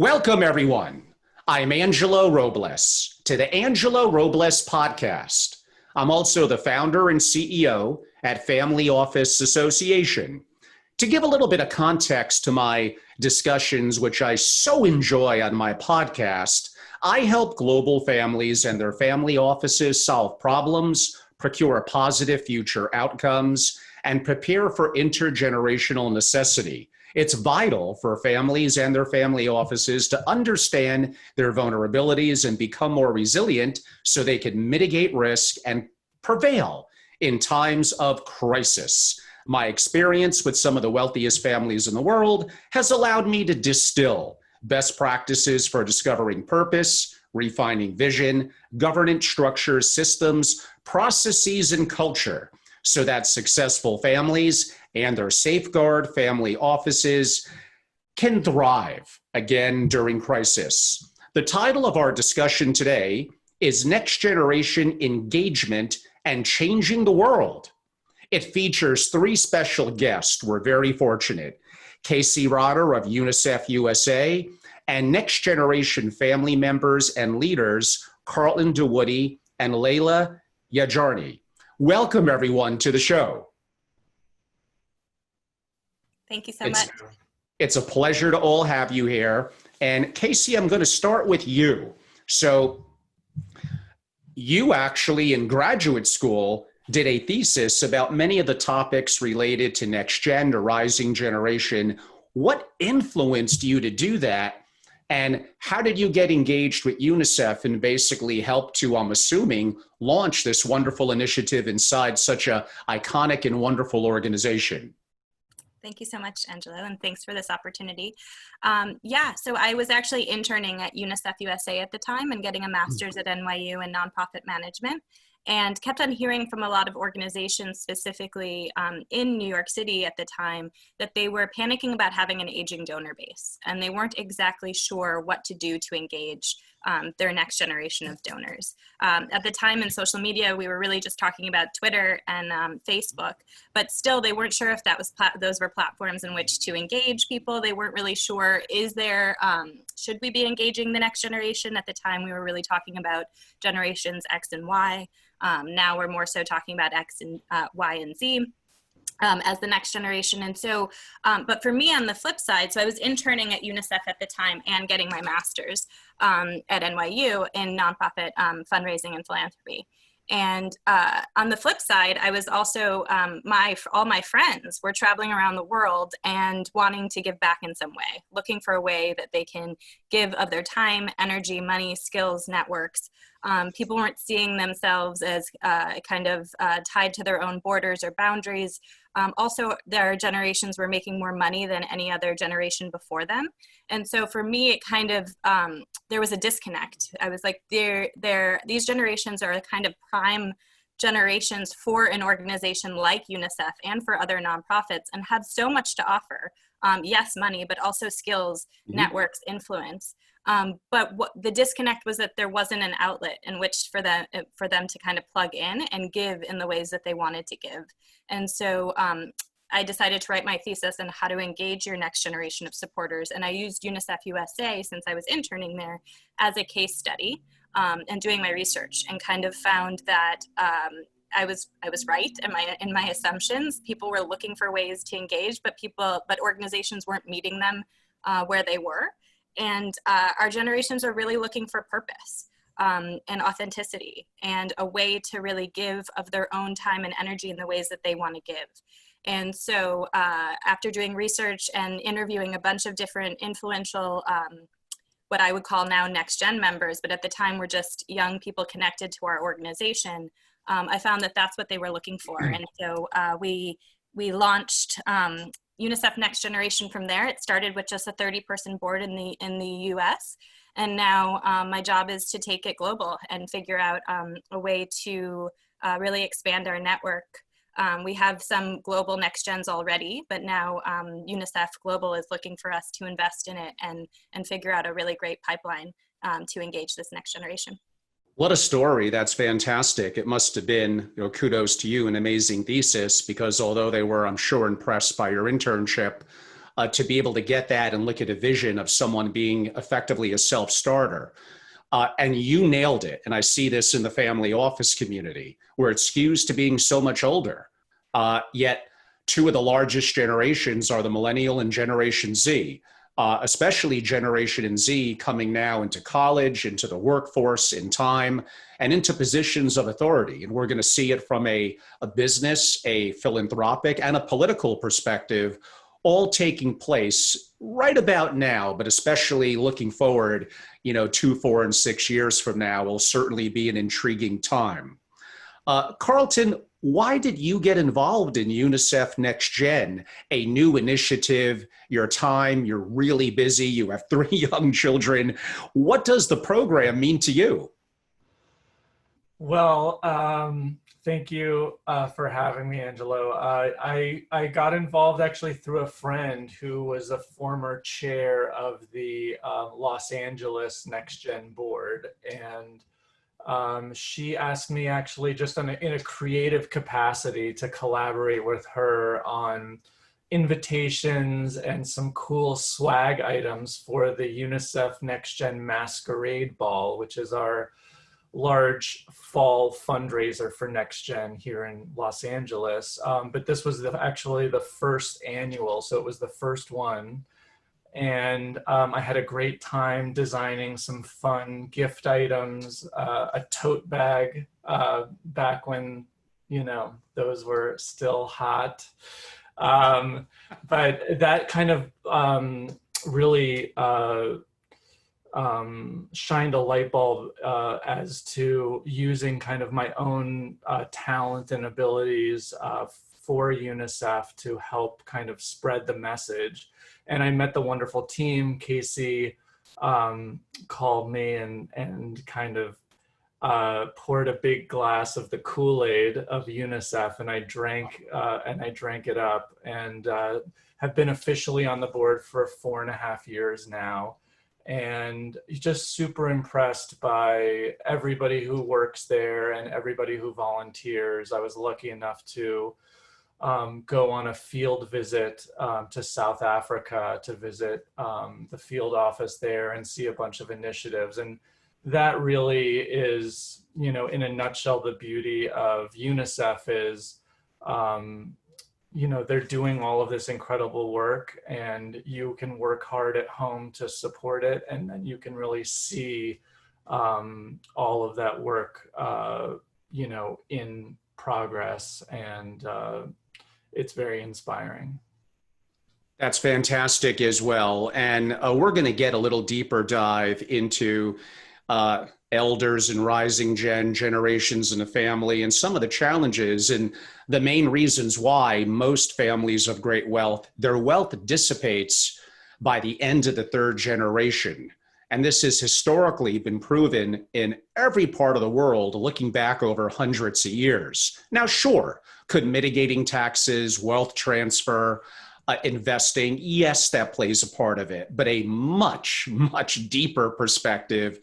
Welcome, everyone. I'm Angelo Robles to the Angelo Robles Podcast. I'm also the founder and CEO at Family Office Association. To give a little bit of context to my discussions, which I so enjoy on my podcast, I help global families and their family offices solve problems, procure positive future outcomes, and prepare for intergenerational necessity. It's vital for families and their family offices to understand their vulnerabilities and become more resilient so they can mitigate risk and prevail in times of crisis. My experience with some of the wealthiest families in the world has allowed me to distill best practices for discovering purpose, refining vision, governance structures, systems, processes, and culture so that successful families and their safeguard family offices can thrive again during crisis. The title of our discussion today is Next Generation Engagement and Changing the World. It features three special guests. We're very fortunate. Casey Rotter of Unicef USA and Next Generation family members and leaders, Carlton, DeWoody, and Layla, Yarjan. Welcome, everyone, to the show. Thank you so much. It's a pleasure to all have you here. And Casey, I'm going to start with you. So you actually in graduate school did a thesis about many of the topics related to NextGen, the rising generation. What influenced you to do that? And how did you get engaged with UNICEF and basically help to, I'm assuming, launch this wonderful initiative inside such a iconic and wonderful organization? Thank you so much, Angelo, and thanks for this opportunity. So I was actually interning at UNICEF USA at the time and getting a master's at NYU in nonprofit management, and kept on hearing from a lot of organizations, specifically in New York City at the time, that they were panicking about having an aging donor base, and they weren't exactly sure what to do to engage their next generation of donors. At the time in social media, we were really just talking about Twitter and Facebook, but still they weren't sure if that was those were platforms in which to engage people. They weren't really sure, should we be engaging the next generation? At the time, we were really talking about generations X and Y. Now we're more so talking about X and Y and Z as the next generation. And so, but for me on the flip side, so I was interning at UNICEF at the time and getting my master's at NYU in nonprofit fundraising and philanthropy. And on the flip side, I was also, all my friends were traveling around the world and wanting to give back in some way, looking for a way that they can give of their time, energy, money, skills, networks. People weren't seeing themselves as tied to their own borders or boundaries. Also, their generations were making more money than any other generation before them. And so for me, it kind of, there was a disconnect. I was like, these generations are kind of prime generations for an organization like UNICEF and for other nonprofits, and have so much to offer. Yes, money, but also skills, networks, influence. But what the disconnect was that there wasn't an outlet in which for them to kind of plug in and give in the ways that they wanted to give. And so I decided to write my thesis on how to engage your next generation of supporters. And I used UNICEF USA, since I was interning there, as a case study and doing my research, and kind of found that I was right in my assumptions. People were looking for ways to engage, but organizations weren't meeting them where they were. And our generations are really looking for purpose and authenticity and a way to really give of their own time and energy in the ways that they want to give. And so after doing research and interviewing a bunch of different influential, what I would call now NextGen members, but at the time were just young people connected to our organization, I found that that's what they were looking for. And so we launched UNICEF Next Generation from there. It started with just a 30-person board in the US. And now my job is to take it global and figure out a way to really expand our network. We have some global next gens already, but now UNICEF Global is looking for us to invest in it and figure out a really great pipeline to engage this next generation. What a story. That's fantastic. It must have been, kudos to you, an amazing thesis, because although they were, I'm sure, impressed by your internship, to be able to get that and look at a vision of someone being effectively a self-starter. And you nailed it. And I see this in the family office community where it skews to being so much older. Yet two of the largest generations are the millennial and Generation Z, especially Generation Z coming now into college, into the workforce in time, and into positions of authority. And we're going to see it from a business, a philanthropic, and a political perspective, all taking place right about now, but especially looking forward, 2, 4, and 6 years from now will certainly be an intriguing time. Carlton, why did you get involved in UNICEF NextGen, a new initiative? You're really busy. You have 3 young children. What does the program mean to you? Well, thank you for having me, Angelo. I got involved actually through a friend who was a former chair of the Los Angeles NextGen board. And she asked me actually just in a creative capacity to collaborate with her on invitations and some cool swag items for the UNICEF NextGen Masquerade Ball, which is our large fall fundraiser for NextGen here in Los Angeles. But this was actually the first annual, so it was the first one. And I had a great time designing some fun gift items, a tote bag back when, those were still hot. But that kind of really shined a light bulb as to using kind of my own talent and abilities for UNICEF to help kind of spread the message. And I met the wonderful team. Casey called me and kind of poured a big glass of the Kool-Aid of UNICEF, and I drank it up, and have been officially on the board for 4.5 years now. And just super impressed by everybody who works there and everybody who volunteers. I was lucky enough to go on a field visit to South Africa to visit the field office there and see a bunch of initiatives. And that really is, in a nutshell, the beauty of UNICEF is, they're doing all of this incredible work, and you can work hard at home to support it. And then you can really see all of that work, in progress. And it's very inspiring. That's fantastic as well. And we're going to get a little deeper dive into elders and rising generations in the family and some of the challenges and the main reasons why most families of great wealth, their wealth dissipates by the end of the 3rd generation. And this has historically been proven in every part of the world, looking back over hundreds of years. Now, sure, could mitigating taxes, wealth transfer, investing, yes, that plays a part of it. But a much, much deeper perspective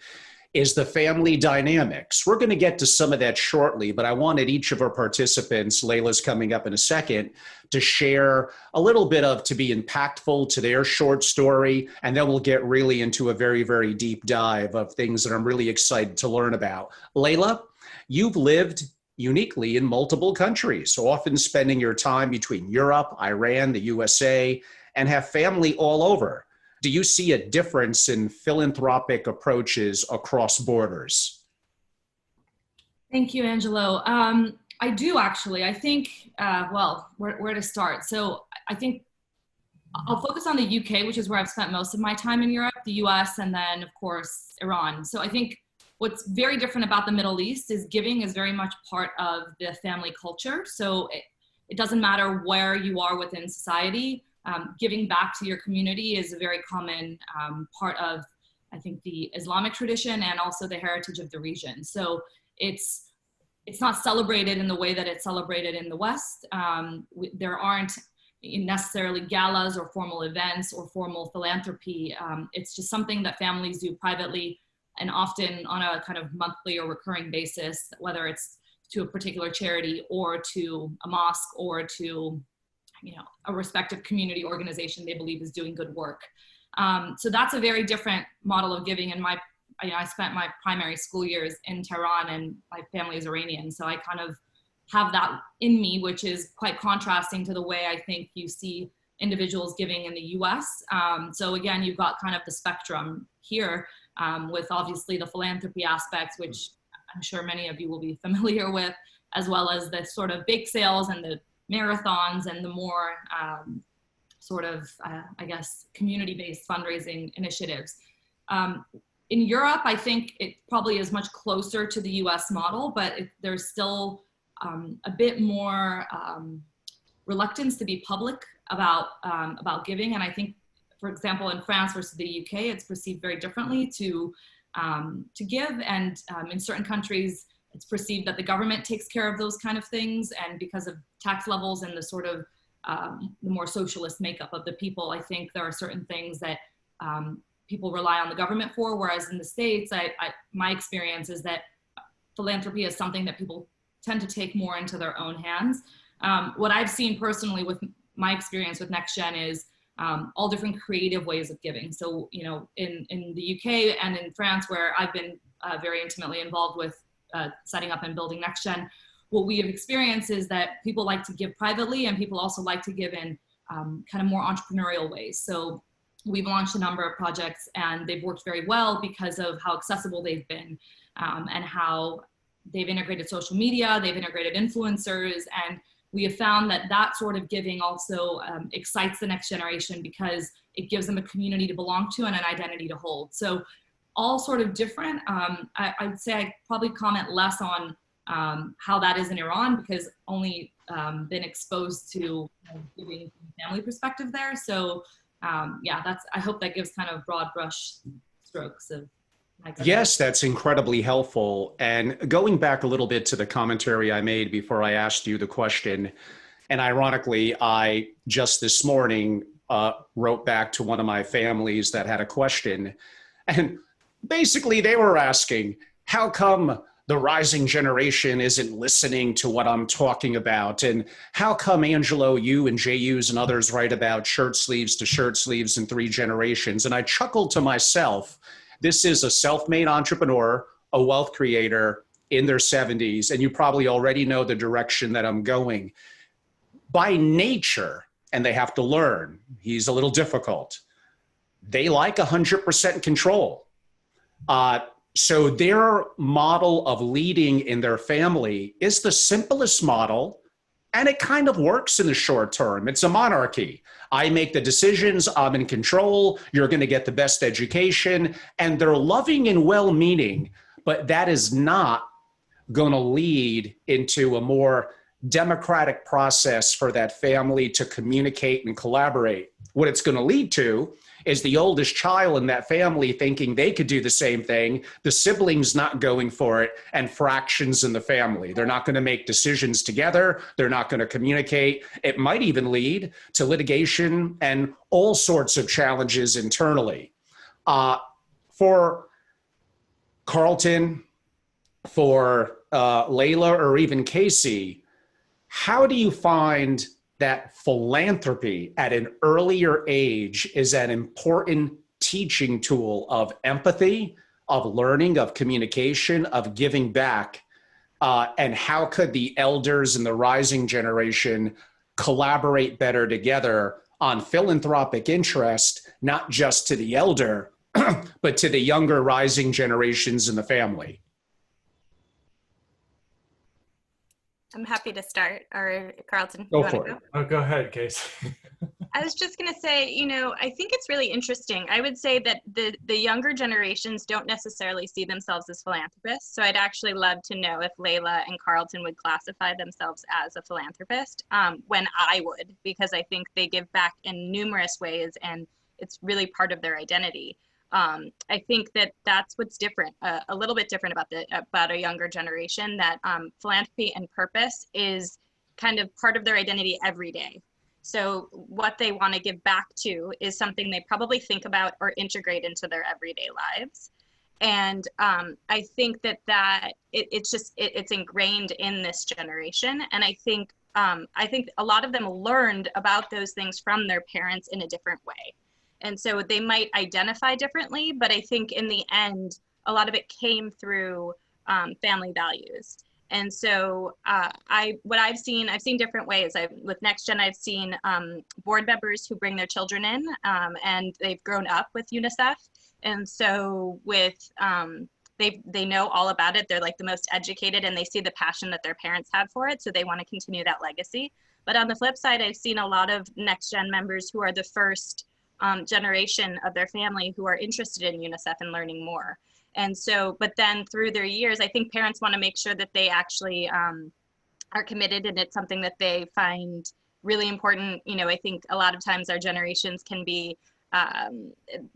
is the family dynamics. We're going to get to some of that shortly, but I wanted each of our participants, Layla's coming up in a second, to share a little bit to be impactful to their short story, and then we'll get really into a very, very deep dive of things that I'm really excited to learn about. Layla, you've lived uniquely in multiple countries, often spending your time between Europe, Iran, the USA, and have family all over. Do you see a difference in philanthropic approaches across borders? Thank you, Angelo. I do actually. I think, where to start? So I think I'll focus on the UK, which is where I've spent most of my time in Europe, the US, and then, of course, Iran. So I think what's very different about the Middle East is giving is very much part of the family culture. So it doesn't matter where you are within society. Giving back to your community is a very common part of, I think, the Islamic tradition and also the heritage of the region. So it's not celebrated in the way that it's celebrated in the West. There aren't necessarily galas or formal events or formal philanthropy. It's just something that families do privately and often on a kind of monthly or recurring basis, whether it's to a particular charity or to a mosque or to a respective community organization they believe is doing good work. So that's a very different model of giving. And I spent my primary school years in Tehran, and my family is Iranian. So I kind of have that in me, which is quite contrasting to the way I think you see individuals giving in the US. So again, you've got kind of the spectrum here with obviously the philanthropy aspects, which I'm sure many of you will be familiar with, as well as the sort of bake sales and the marathons and the more I guess, community-based fundraising initiatives. In Europe, I think it probably is much closer to the US model, but there's still a bit more reluctance to be public about giving. And I think, for example, in France versus the UK, it's perceived very differently to give. And in certain countries, it's perceived that the government takes care of those kind of things. And because of tax levels and the sort of the more socialist makeup of the people, I think there are certain things that people rely on the government for. Whereas in the States, my experience is that philanthropy is something that people tend to take more into their own hands. What I've seen personally with my experience with NextGen is all different creative ways of giving. So, in the UK and in France, where I've been very intimately involved with setting up and building NextGen, what we have experienced is that people like to give privately, and people also like to give in kind of more entrepreneurial ways. So we've launched a number of projects, and they've worked very well because of how accessible they've been and how they've integrated social media, they've integrated influencers, and we have found that that sort of giving also excites the next generation because it gives them a community to belong to and an identity to hold. So all sort of different. I'd say I probably comment less on how that is in Iran, because only been exposed to giving from a family perspective there. So I hope that gives kind of broad brush strokes of. Yes, that's incredibly helpful. And going back a little bit to the commentary I made before I asked you the question, and ironically, I just this morning wrote back to one of my families that had a question. And basically they were asking, how come the rising generation isn't listening to what I'm talking about? And how come, Angelo, you and JUs and others write about shirt sleeves to shirt sleeves in 3 generations? And I chuckled to myself. This is a self-made entrepreneur, a wealth creator in their 70s, and you probably already know the direction that I'm going. By nature, and they have to learn, he's a little difficult. They like 100% control. So their model of leading in their family is the simplest model, and it kind of works in the short term. It's a monarchy. I make the decisions, I'm in control, you're going to get the best education, and they're loving and well-meaning, but that is not going to lead into a more democratic process for that family to communicate and collaborate. What it's going to lead to is the oldest child in that family thinking they could do the same thing, the siblings not going for it, and fractions in the family. They're not going to make decisions together. They're not going to communicate. It might even lead to litigation and all sorts of challenges internally. For Carlton, for Layla, or even Casey, how do you find that philanthropy at an earlier age is an important teaching tool of empathy, of learning, of communication, of giving back? And how could the elders and the rising generation collaborate better together on philanthropic interest, not just to the elder, but to the younger rising generations in the family? I'm happy to start, or Carlton, Go for it. Oh, go ahead, Casey. I was just going to say, I think it's really interesting. I would say that the younger generations don't necessarily see themselves as philanthropists. So I'd actually love to know if Layla and Carlton would classify themselves as a philanthropist, when I would, because I think they give back in numerous ways and it's really part of their identity. I think that that's what's different, a little bit different about a younger generation, that philanthropy and purpose is kind of part of their identity every day. So what they want to give back to is something they probably think about or integrate into their everyday lives. And I think that it's ingrained in this generation. And I think I think a lot of them learned about those things from their parents in a different way. And so they might identify differently, but I think in the end, a lot of it came through family values. And so I've seen different ways. With NextGen, I've seen board members who bring their children in, and they've grown up with UNICEF. And so they know all about it. They're like the most educated, and they see the passion that their parents had for it. So they want to continue that legacy. But on the flip side, I've seen a lot of NextGen members who are the first generation of their family who are interested in UNICEF and learning more. And so, but then through their years, I think parents want to make sure that they actually are committed, and it's something that they find really important. You know, I think a lot of times our generations can be,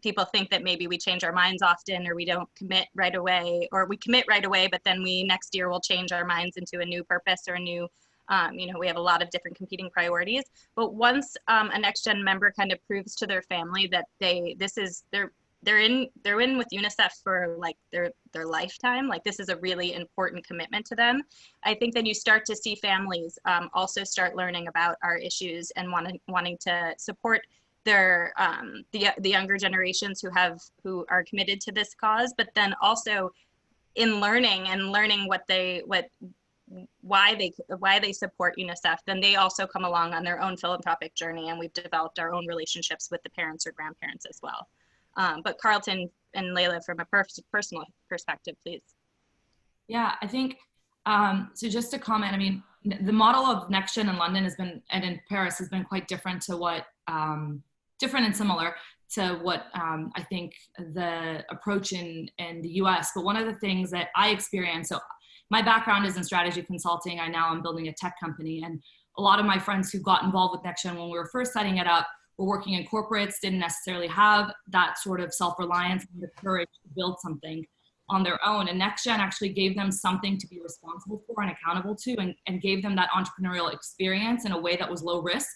people think that maybe we change our minds often, or we don't commit right away, or we commit right away, but then we next year will change our minds into a new purpose or a new, you know, we have a lot of different competing priorities. But once a NextGen member kind of proves to their family that they're in with UNICEF for like their lifetime, like this is a really important commitment to them, I think then you start to see families also start learning about our issues and wanting to support their the younger generations who are committed to this cause, but then also in learning why they support UNICEF, then they also come along on their own philanthropic journey, and we've developed our own relationships with the parents or grandparents as well. But Carlton and Layla, from a personal perspective, please. Yeah, I think, so just to comment, I mean, the model of NextGen in London and in Paris has been quite different to what, different and similar to what I think the approach in the US. But one of the things that I experienced, so my background is in strategy consulting. I now am building a tech company, and a lot of my friends who got involved with NextGen when we were first setting it up were working in corporates, didn't necessarily have that sort of self-reliance and the courage to build something on their own. And NextGen actually gave them something to be responsible for and accountable to, and gave them that entrepreneurial experience in a way that was low risk.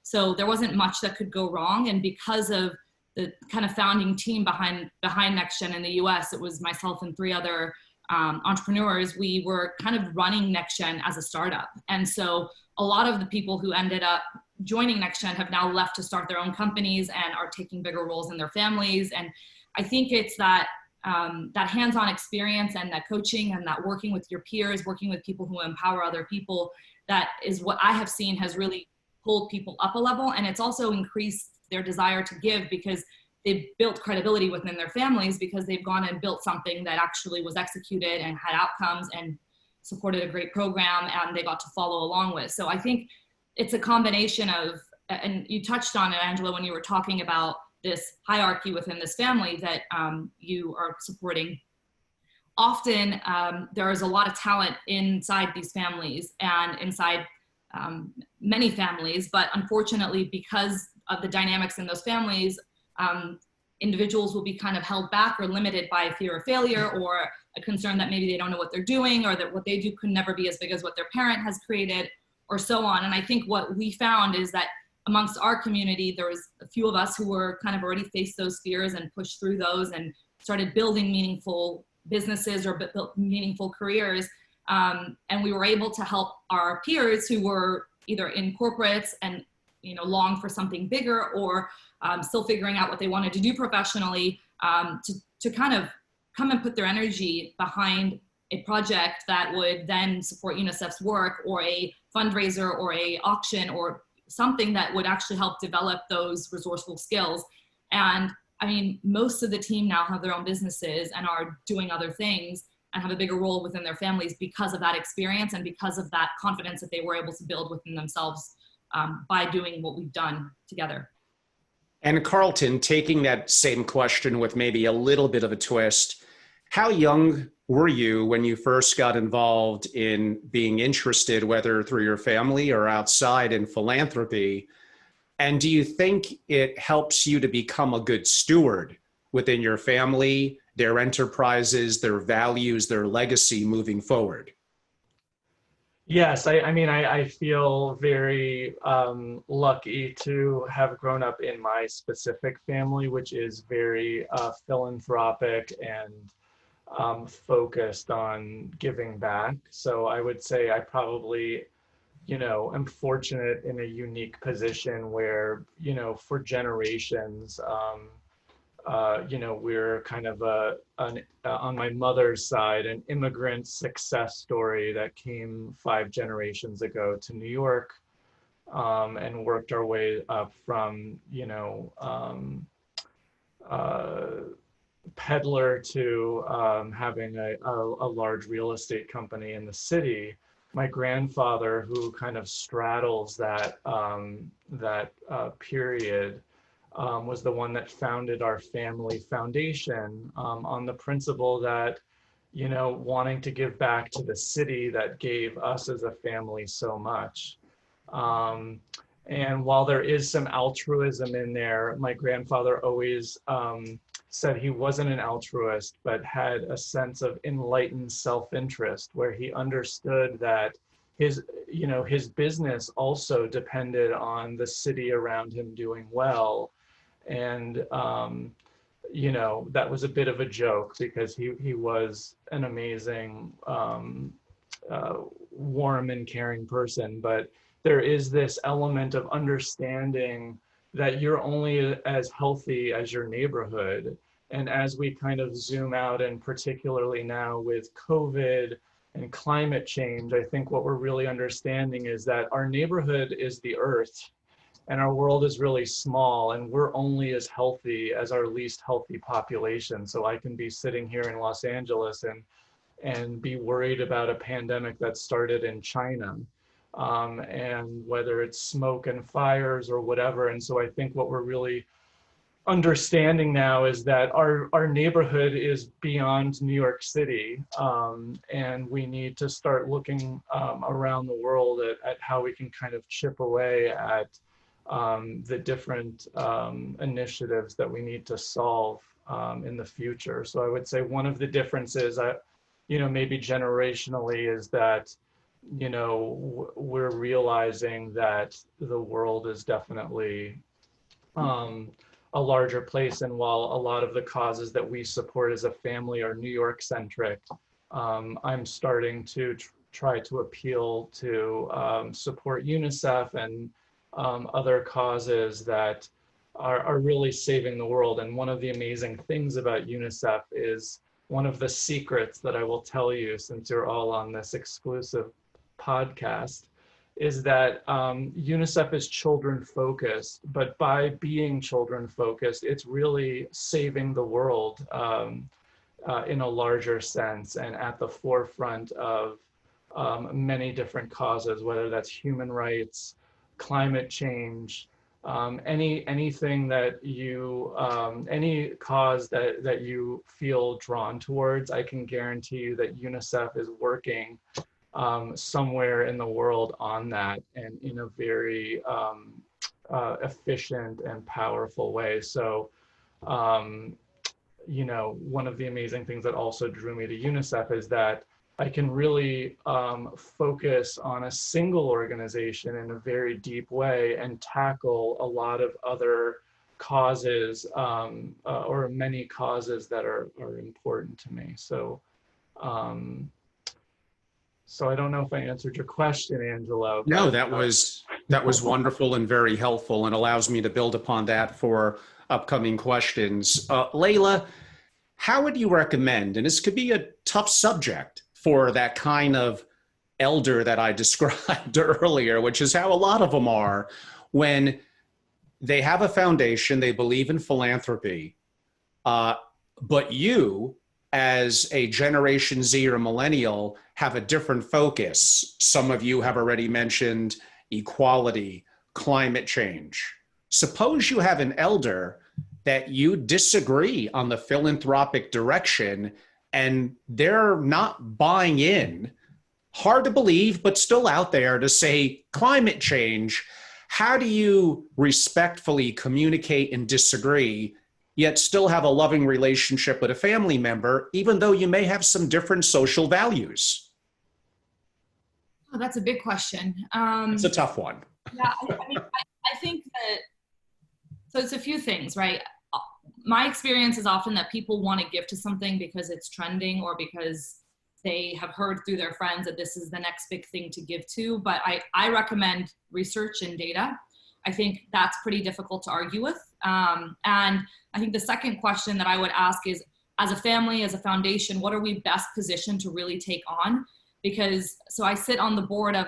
So there wasn't much that could go wrong. And because of the kind of founding team behind NextGen in the US, it was myself and 3 other entrepreneurs. We were kind of running NextGen as a startup. And so a lot of the people who ended up joining NextGen have now left to start their own companies and are taking bigger roles in their families. And I think it's that hands-on experience and that coaching and that working with your peers, working with people who empower other people, that is what I have seen has really pulled people up a level. And it's also increased their desire to give, because they've built credibility within their families, because they've gone and built something that actually was executed and had outcomes and supported a great program, and they got to follow along with. So I think it's a combination of, and you touched on it, Angelo, when you were talking about this hierarchy within this family that you are supporting. Often there is a lot of talent inside these families and inside many families, but unfortunately, because of the dynamics in those families, individuals will be kind of held back or limited by fear of failure, or a concern that maybe they don't know what they're doing, or that what they do could never be as big as what their parent has created, or so on. And I think what we found is that amongst our community, there was a few of us who were kind of already faced those fears and pushed through those and started building meaningful businesses or built meaningful careers. And we were able to help our peers who were either in corporates and long for something bigger, or still figuring out what they wanted to do professionally, to kind of come and put their energy behind a project that would then support UNICEF's work, or a fundraiser, or a auction, or something that would actually help develop those resourceful skills. And I mean, most of the team now have their own businesses and are doing other things and have a bigger role within their families because of that experience and because of that confidence that they were able to build within themselves by doing what we've done together. And Carlton, taking that same question with maybe a little bit of a twist, how young were you when you first got involved in being interested, whether through your family or outside, in philanthropy? And do you think it helps you to become a good steward within your family, their enterprises, their values, their legacy moving forward? Yes, I mean, I feel very lucky to have grown up in my specific family, which is very philanthropic and focused on giving back. So I would say I probably I'm fortunate in a unique position where, for generations, we're kind of on my mother's side, an immigrant success story that came 5 generations ago to New York, and worked our way up from, peddler to having a large real estate company in the city. My grandfather, who kind of straddles that period, was the one that founded our family foundation, on the principle that, wanting to give back to the city that gave us as a family so much. And while there is some altruism in there, my grandfather always said he wasn't an altruist, but had a sense of enlightened self-interest, where he understood that his business also depended on the city around him doing well. And, that was a bit of a joke, because he was an amazing, warm and caring person. But there is this element of understanding that you're only as healthy as your neighborhood. And as we kind of zoom out, and particularly now with COVID and climate change, I think what we're really understanding is that our neighborhood is the earth, and our world is really small, and we're only as healthy as our least healthy population. So I can be sitting here in Los Angeles and be worried about a pandemic that started in China, and whether it's smoke and fires or whatever. And so I think what we're really understanding now is that our neighborhood is beyond New York City, and we need to start looking around the world at how we can kind of chip away at the different initiatives that we need to solve in the future. So I would say one of the differences, maybe generationally, is that, we're realizing that the world is definitely a larger place. And while a lot of the causes that we support as a family are New York centric, I'm starting to try to appeal to support Unicef and other causes that are really saving the world. And one of the amazing things about Unicef is, one of the secrets that I will tell you, since you're all on this exclusive podcast, is that Unicef is children focused, but by being children focused, it's really saving the world in a larger sense, and at the forefront of many different causes, whether that's human rights, climate change, anything that you, any cause that you feel drawn towards. I can guarantee you that Unicef is working somewhere in the world on that, and in a very efficient and powerful way. So, one of the amazing things that also drew me to Unicef is that I can really focus on a single organization in a very deep way and tackle a lot of other causes, or many causes that are important to me. So, so I don't know if I answered your question, Angelo. No, that was wonderful and very helpful, and allows me to build upon that for upcoming questions. Layla, how would you recommend, and this could be a tough subject for that kind of elder that I described earlier, which is how a lot of them are, when they have a foundation, they believe in philanthropy, but you, as a Generation Z or millennial, have a different focus. Some of you have already mentioned equality, climate change. Suppose you have an elder that you disagree on the philanthropic direction, and they're not buying in. Hard to believe, but still out there, to say climate change. How do you respectfully communicate and disagree, yet still have a loving relationship with a family member, even though you may have some different social values? Oh, that's a big question. It's a tough one. Yeah, I think that, so it's a few things, right? My experience is often that people want to give to something because it's trending, or because they have heard through their friends that this is the next big thing to give to. But I recommend research and data. I think that's pretty difficult to argue with. And I think the second question that I would ask is, as a family, as a foundation, what are we best positioned to really take on? Because, so I sit on the board of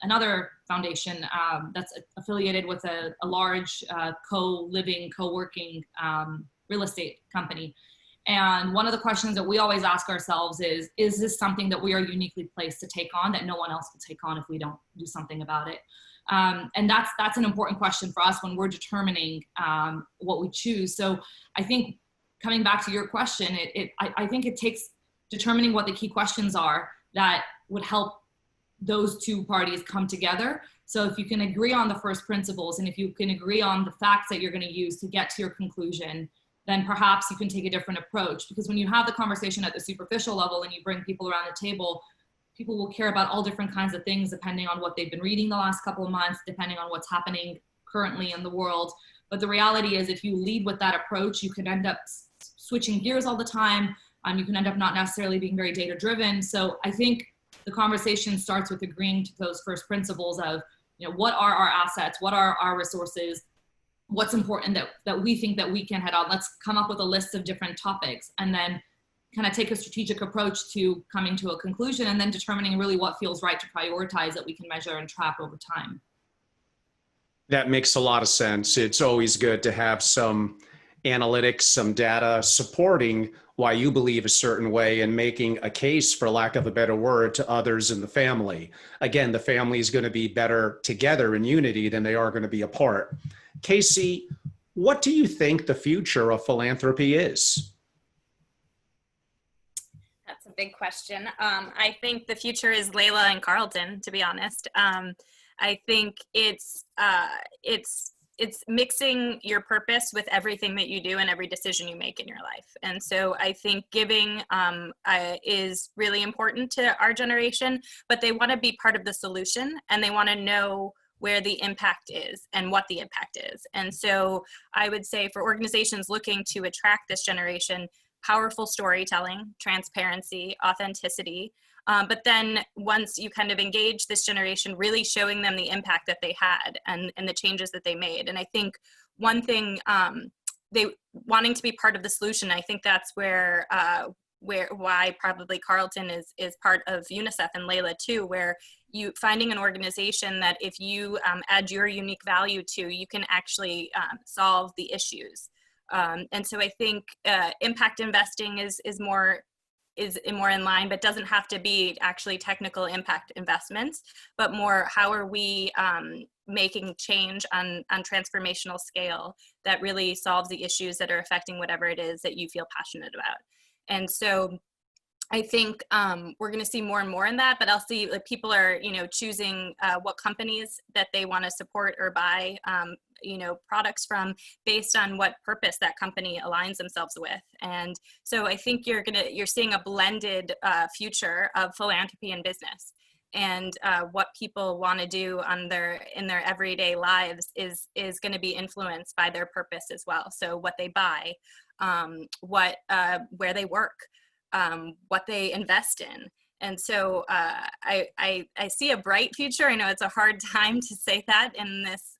another foundation that's affiliated with a large co-living, co-working real estate company. And one of the questions that we always ask ourselves is this something that we are uniquely placed to take on that no one else will take on if we don't do something about it? And that's an important question for us when we're determining what we choose. So I think coming back to your question, I think it takes determining what the key questions are that would help those two parties come together. So if you can agree on the first principles, and if you can agree on the facts that you're going to use to get to your conclusion, then perhaps you can take a different approach. Because when you have the conversation at the superficial level and you bring people around the table, people will care about all different kinds of things depending on what they've been reading the last couple of months, depending on what's happening currently in the world. But the reality is, if you lead with that approach, you can end up switching gears all the time. You can end up not necessarily being very data driven. So I think the conversation starts with agreeing to those first principles of, what are our assets? What are our resources? What's important that we think that we can head on? Let's come up with a list of different topics, and then kind of take a strategic approach to coming to a conclusion, and then determining really what feels right to prioritize that we can measure and track over time. That makes a lot of sense. It's always good to have some analytics, some data supporting why you believe a certain way and making a case, for lack of a better word, to others in the family. Again, the family is going to be better together in unity than they are going to be apart. Casey, what do you think the future of philanthropy is? That's a big question. I think the future is Layla and Carlton, to be honest. I think it's mixing your purpose with everything that you do and every decision you make in your life. And so I think giving is really important to our generation, but they want to be part of the solution, and they want to know where the impact is and what the impact is. And so I would say for organizations looking to attract this generation, powerful storytelling, transparency, authenticity. But then once you kind of engage this generation, really showing them the impact that they had and the changes that they made. And I think one thing, they wanting to be part of the solution, I think that's why probably Carlton is part of Unicef and Layla too, where you finding an organization that if you add your unique value to, you can actually solve the issues. And so I think impact investing is more in line, but doesn't have to be actually technical impact investments, but more how are we making change on transformational scale that really solves the issues that are affecting whatever it is that you feel passionate about. And so I think we're going to see more and more in that, but I'll see like people are, choosing what companies that they want to support or buy, products from based on what purpose that company aligns themselves with. And so I think you're seeing a blended future of philanthropy and business. And what people want to do in their everyday lives is going to be influenced by their purpose as well. So what they buy, where they work, what they invest in. And so I see a bright future. I know it's a hard time to say that in this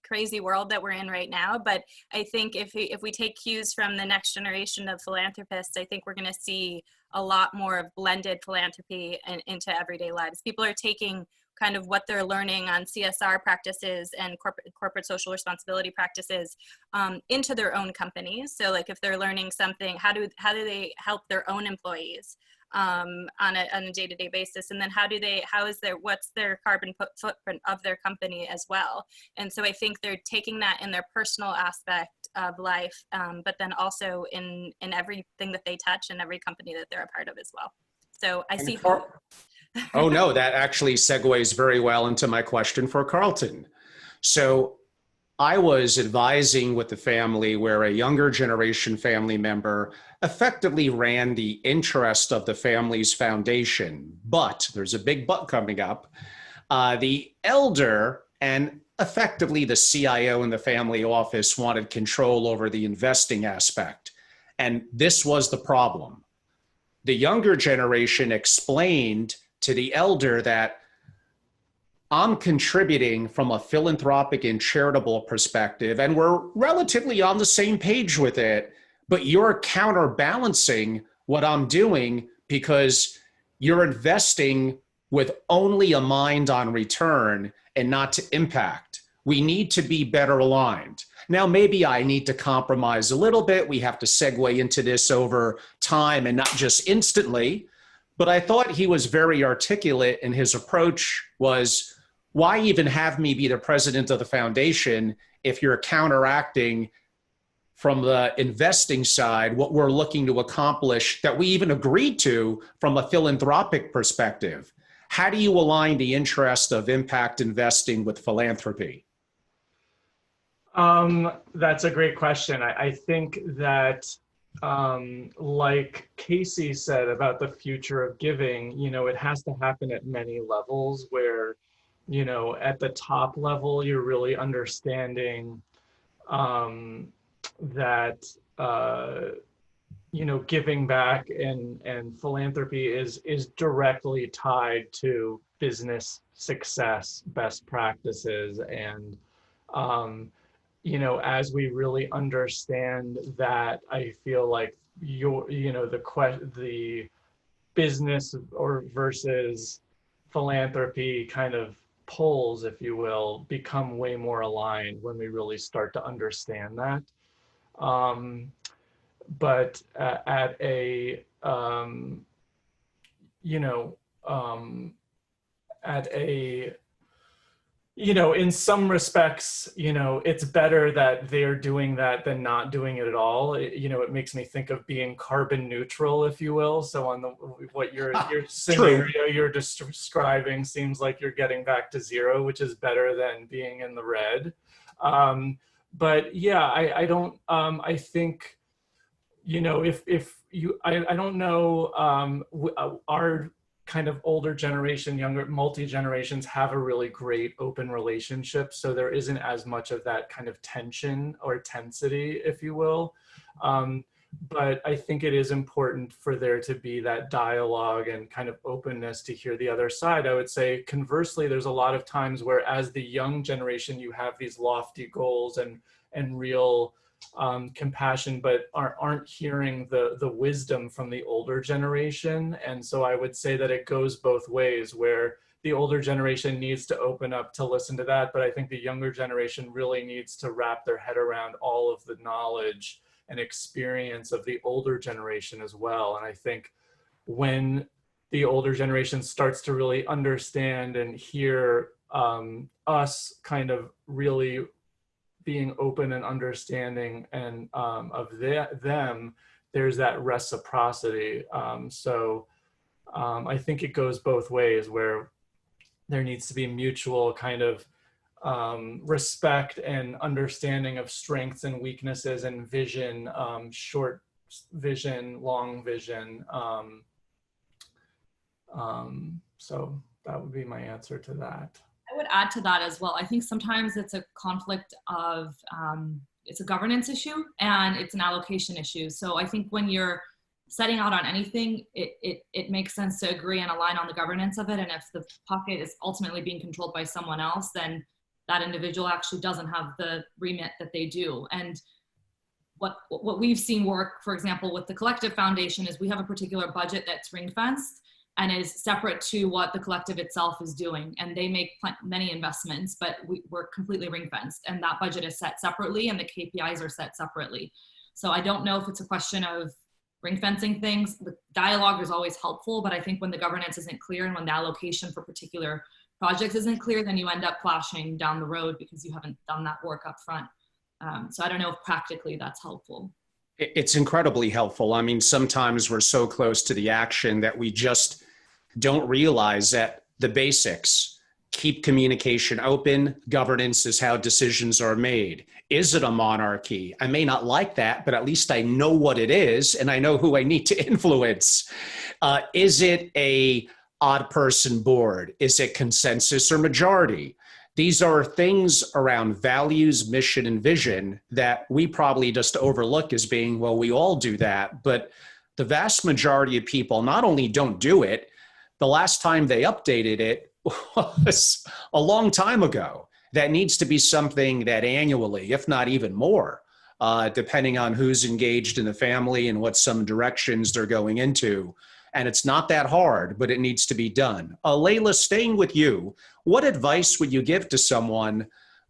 crazy world that we're in right now, but I think if we take cues from the next generation of philanthropists, I think we're going to see a lot more of blended philanthropy into everyday lives. People are taking kind of what they're learning on CSR practices and corporate social responsibility practices into their own companies. So like if they're learning something, how do they help their own employees on a day-to-day basis? And then what's their carbon footprint of their company as well? And so I think they're taking that in their personal aspect of life, but then also in everything that they touch and every company that they're a part of as well. So I see. Oh no, that actually segues very well into my question for Carlton. So I was advising with the family where a younger generation family member effectively ran the interest of the family's foundation. But there's a big but coming up. The elder and effectively the CIO in the family office wanted control over the investing aspect. And this was the problem. the younger generation explained to the elder that I'm contributing from a philanthropic and charitable perspective, and we're relatively on the same page with it, but you're counterbalancing what I'm doing because you're investing with only a mind on return and not to impact. We need to be better aligned. Now, maybe I need to compromise a little bit. We have to segue into this over time and not just instantly. But I thought he was very articulate, and his approach was, why even have me be the president of the foundation if you're counteracting from the investing side what we're looking to accomplish that we even agreed to from a philanthropic perspective? How do you align the interest of impact investing with philanthropy? That's a great question. I think that, like Casey said about the future of giving, it has to happen at many levels where, at the top level, you're really understanding that, giving back and philanthropy is directly tied to business success, best practices, and as we really understand that, I feel like the business or versus philanthropy kind of poles, if you will, become way more aligned when we really start to understand that. But at a in some respects, it's better that they're doing that than not doing it at all. It makes me think of being carbon neutral, if you will. So on what your scenario you're describing seems like you're getting back to zero, which is better than being in the red. But yeah, I don't, I think, if you, I don't know, our kind of older generation, younger multi-generations have a really great open relationship. So there isn't as much of that kind of tension or tensity, if you will. But I think it is important for there to be that dialogue and kind of openness to hear the other side. I would say conversely, there's a lot of times where as the young generation, you have these lofty goals and real compassion, but aren't hearing the wisdom from the older generation. And so I would say that it goes both ways, where the older generation needs to open up to listen to that, but I think the younger generation really needs to wrap their head around all of the knowledge and experience of the older generation as well. And I think when the older generation starts to really understand and hear us kind of really being open and understanding and of them, there's that reciprocity. So I think it goes both ways, where there needs to be mutual kind of respect and understanding of strengths and weaknesses and vision, short vision, long vision. So that would be my answer to that. I would add to that as well. I think sometimes it's a conflict of, it's a governance issue and it's an allocation issue. So I think when you're setting out on anything, it makes sense to agree and align on the governance of it. And if the pocket is ultimately being controlled by someone else, then that individual actually doesn't have the remit that they do. And what we've seen work, for example, with the Collective Foundation is we have a particular budget that's ring-fenced and is separate to what the collective itself is doing. And they make many investments, but we're completely ring-fenced, and that budget is set separately and the KPIs are set separately. So I don't know if it's a question of ring-fencing things. The dialogue is always helpful, but I think when the governance isn't clear and when the allocation for particular projects isn't clear, then you end up clashing down the road because you haven't done that work up front. So I don't know if practically that's helpful. It's incredibly helpful. I mean, sometimes we're so close to the action that we just don't realize that the basics: keep communication open. Governance is how decisions are made. Is it a monarchy? I may not like that, but at least I know what it is and I know who I need to influence. Is it a odd person board? Is it consensus or majority? These are things around values, mission, and vision that we probably just overlook as being, well, we all do that. But the vast majority of people not only don't do it, the last time they updated it was a long time ago. That needs to be something that annually, if not even more, depending on who's engaged in the family and what some directions they're going into. And it's not that hard, but it needs to be done. Layla, staying with you, what advice would you give to someone,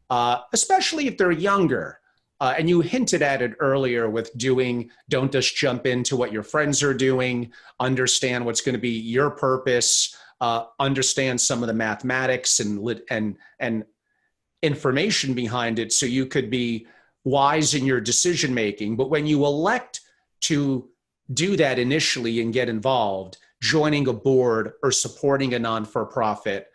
especially if they're younger? And you hinted at it earlier with don't just jump into what your friends are doing, understand what's going to be your purpose, understand some of the mathematics and information behind it so you could be wise in your decision making. But when you elect to do that initially and get involved, joining a board or supporting a non-for-profit,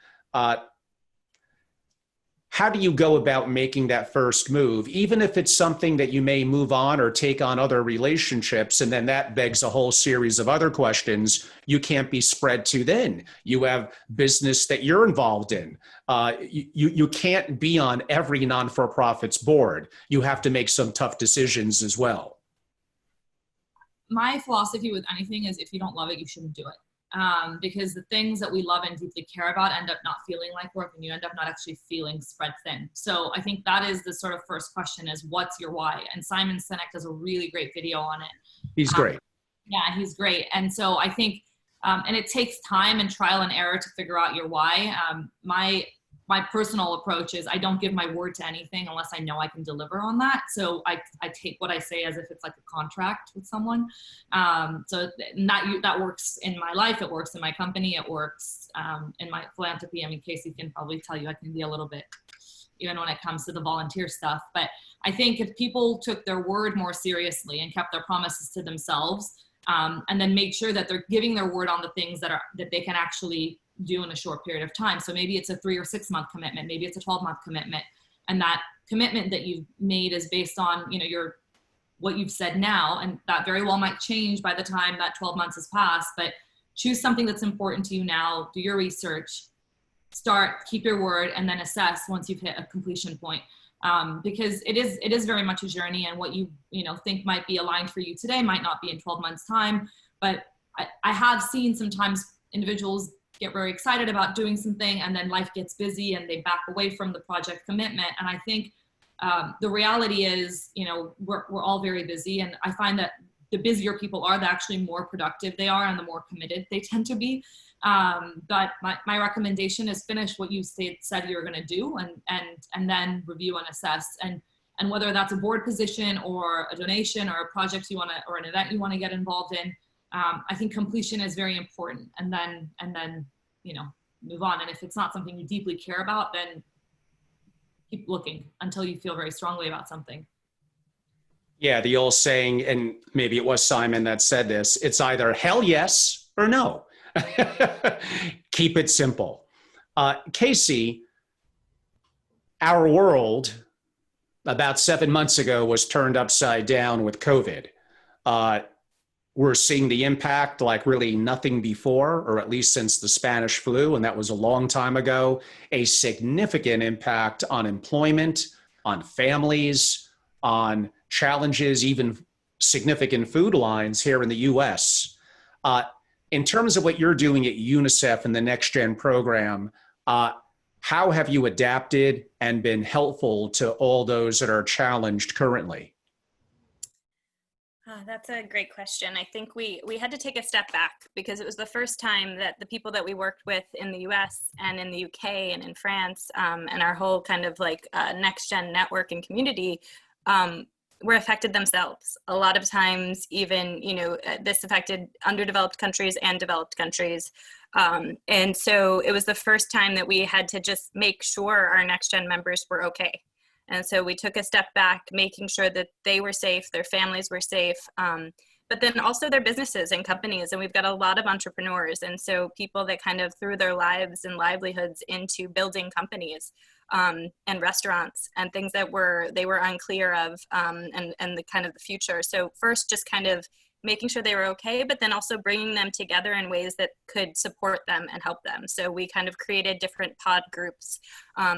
how do you go about making that first move, even if it's something that you may move on or take on other relationships? And then that begs a whole series of other questions you can't be spread too thin. You have business that you're involved in. You can't be on every non-for-profit's board. You have to make some tough decisions as well. My philosophy with anything is if you don't love it, you shouldn't do it. Because the things that we love and deeply care about end up not feeling like work, and you end up not actually feeling spread thin. So I think that is the sort of first question is, what's your why? And Simon Sinek does a really great video on it. He's great. Yeah, he's great. And so I think, and it takes time and trial and error to figure out your why. My personal approach is I don't give my word to anything unless I know I can deliver on that. So I take what I say as if it's like a contract with someone. So that works in my life. It works in my company. It works in my philanthropy. I mean, Casey can probably tell you I can be a little bit, even when it comes to the volunteer stuff. But I think if people took their word more seriously and kept their promises to themselves, and then made sure that they're giving their word on the things that they can actually do in a short period of time. So maybe it's a 3 or 6 month commitment, maybe it's a 12-month commitment. And that commitment that you've made is based on, what you've said now, and that very well might change by the time that 12 months has passed, but choose something that's important to you now, do your research, keep your word, and then assess once you've hit a completion point. Because it is very much a journey, and what you think might be aligned for you today might not be in 12 months time. But I have seen sometimes individuals get very excited about doing something, and then life gets busy and they back away from the project commitment. And I think the reality is, we're all very busy, and I find that the busier people are, the actually more productive they are and the more committed they tend to be. But my recommendation is finish what you said you're going to do, and then review and assess. And whether that's a board position or a donation or a project or an event you want to get involved in, I think completion is very important, and then move on. And if it's not something you deeply care about, then keep looking until you feel very strongly about something. Yeah, the old saying, and maybe it was Simon that said this, it's either hell yes or no. Keep it simple. Casey, our world about 7 months ago was turned upside down with COVID. We're seeing the impact like really nothing before, or at least since the Spanish flu, and that was a long time ago. A significant impact on employment, on families, on challenges, even significant food lines here in the US. In terms of what you're doing at Unicef and the NextGen program, how have you adapted and been helpful to all those that are challenged currently? That's a great question. I think we had to take a step back because it was the first time that the people that we worked with in the US and in the UK and in France and our whole kind of like NextGen network and community were affected themselves. A lot of times even, this affected underdeveloped countries and developed countries. And so it was the first time that we had to just make sure our NextGen members were okay. And so we took a step back, making sure that they were safe, their families were safe, but then also their businesses and companies. And we've got a lot of entrepreneurs. And so people that kind of threw their lives and livelihoods into building companies and restaurants and things that they were unclear of and the kind of the future. So first, just kind of making sure they were okay, but then also bringing them together in ways that could support them and help them. So we kind of created different pod groups.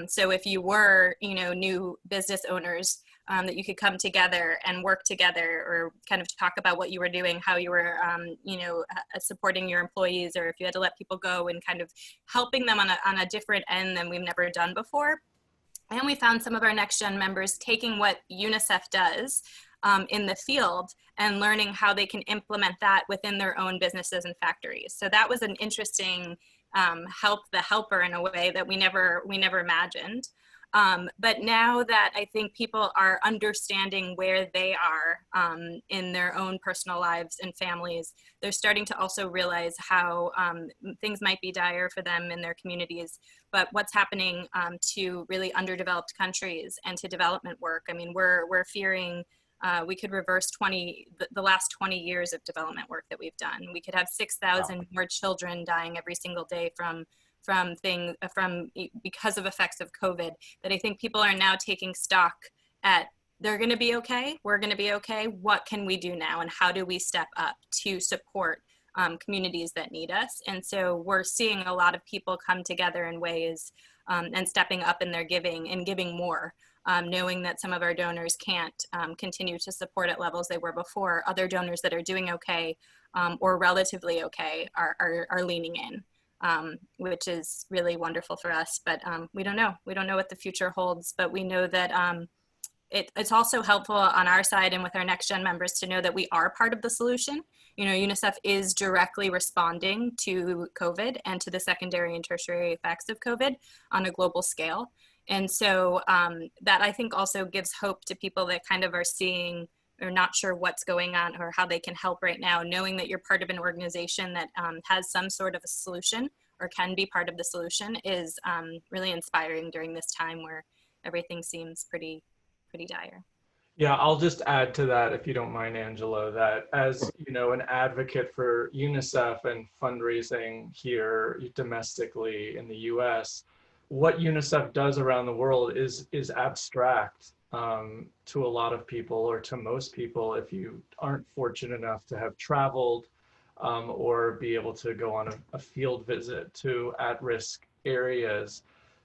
So if you were, new business owners, that you could come together and work together, or kind of talk about what you were doing, how you were, supporting your employees, or if you had to let people go, and kind of helping them on a different end than we've never done before. And we found some of our NextGen members taking what Unicef does in the field and learning how they can implement that within their own businesses and factories. So that was an interesting help the helper in a way that we never imagined. But now that I think people are understanding where they are in their own personal lives and families, they're starting to also realize how things might be dire for them in their communities, but what's happening to really underdeveloped countries and to development work. I mean, we're fearing we could reverse the last 20 years of development work that we've done. We could have 6,000 more children dying every single day because of effects of COVID, that I think people are now taking stock at. They're going to be okay. We're going to be okay. What can we do now? And how do we step up to support communities that need us? And so we're seeing a lot of people come together in ways and stepping up in their giving and giving more, knowing that some of our donors can't continue to support at levels they were before. Other donors that are doing okay or relatively okay are leaning in. Which is really wonderful for us, but we don't know. We don't know what the future holds, but we know that it's also helpful on our side and with our NextGen members to know that we are part of the solution. You know, UNICEF is directly responding to COVID and to the secondary and tertiary effects of COVID on a global scale. And so that I think also gives hope to people that kind of are seeing or not sure what's going on or how they can help right now, knowing that you're part of an organization that has some sort of a solution or can be part of the solution is really inspiring during this time where everything seems pretty dire. Yeah, I'll just add to that, if you don't mind, Angelo, that as you know, an advocate for UNICEF and fundraising here domestically in the US, what UNICEF does around the world is abstract to a lot of people, or to most people, if you aren't fortunate enough to have traveled or be able to go on a field visit to at-risk areas.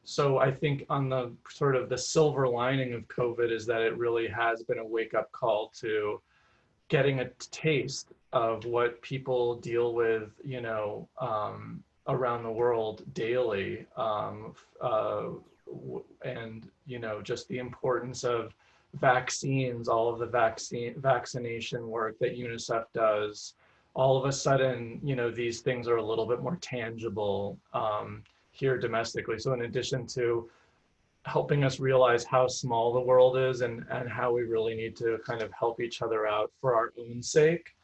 So I think on the sort of the silver lining of COVID is that it really has been a wake-up call to getting a taste of what people deal with, you know, around the world daily, and you know, just the importance of vaccines, all of the vaccination work that UNICEF does. All of a sudden, you know, these things are a little bit more tangible here domestically. So in addition to helping us realize how small the world is and how we really need to kind of help each other out for our own sake,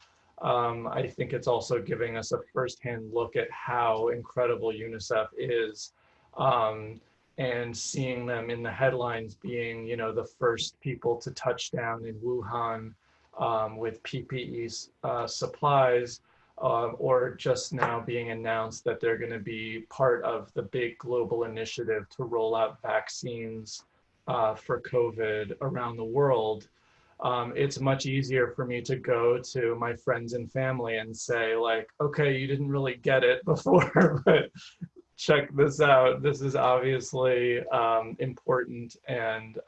I think it's also giving us a firsthand look at how incredible UNICEF is, and seeing them in the headlines being, you know, the first people to touch down in Wuhan with PPE supplies, or just now being announced that they're going to be part of the big global initiative to roll out vaccines for COVID around the world. It's much easier for me to go to my friends and family and say, like, okay, you didn't really get it before, but check this out. This is obviously important, and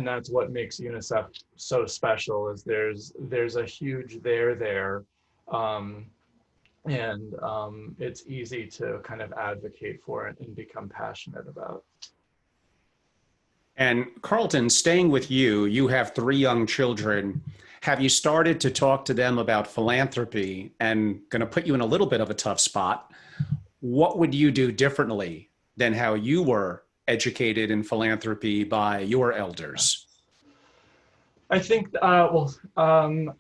that's what makes UNICEF so special. Is there's a huge there, and it's easy to kind of advocate for it and become passionate about. And Carlton, staying with you, you have 3 young children. Have you started to talk to them about philanthropy? And going to put you in a little bit of a tough spot. What would you do differently than how you were educated in philanthropy by your elders? I think,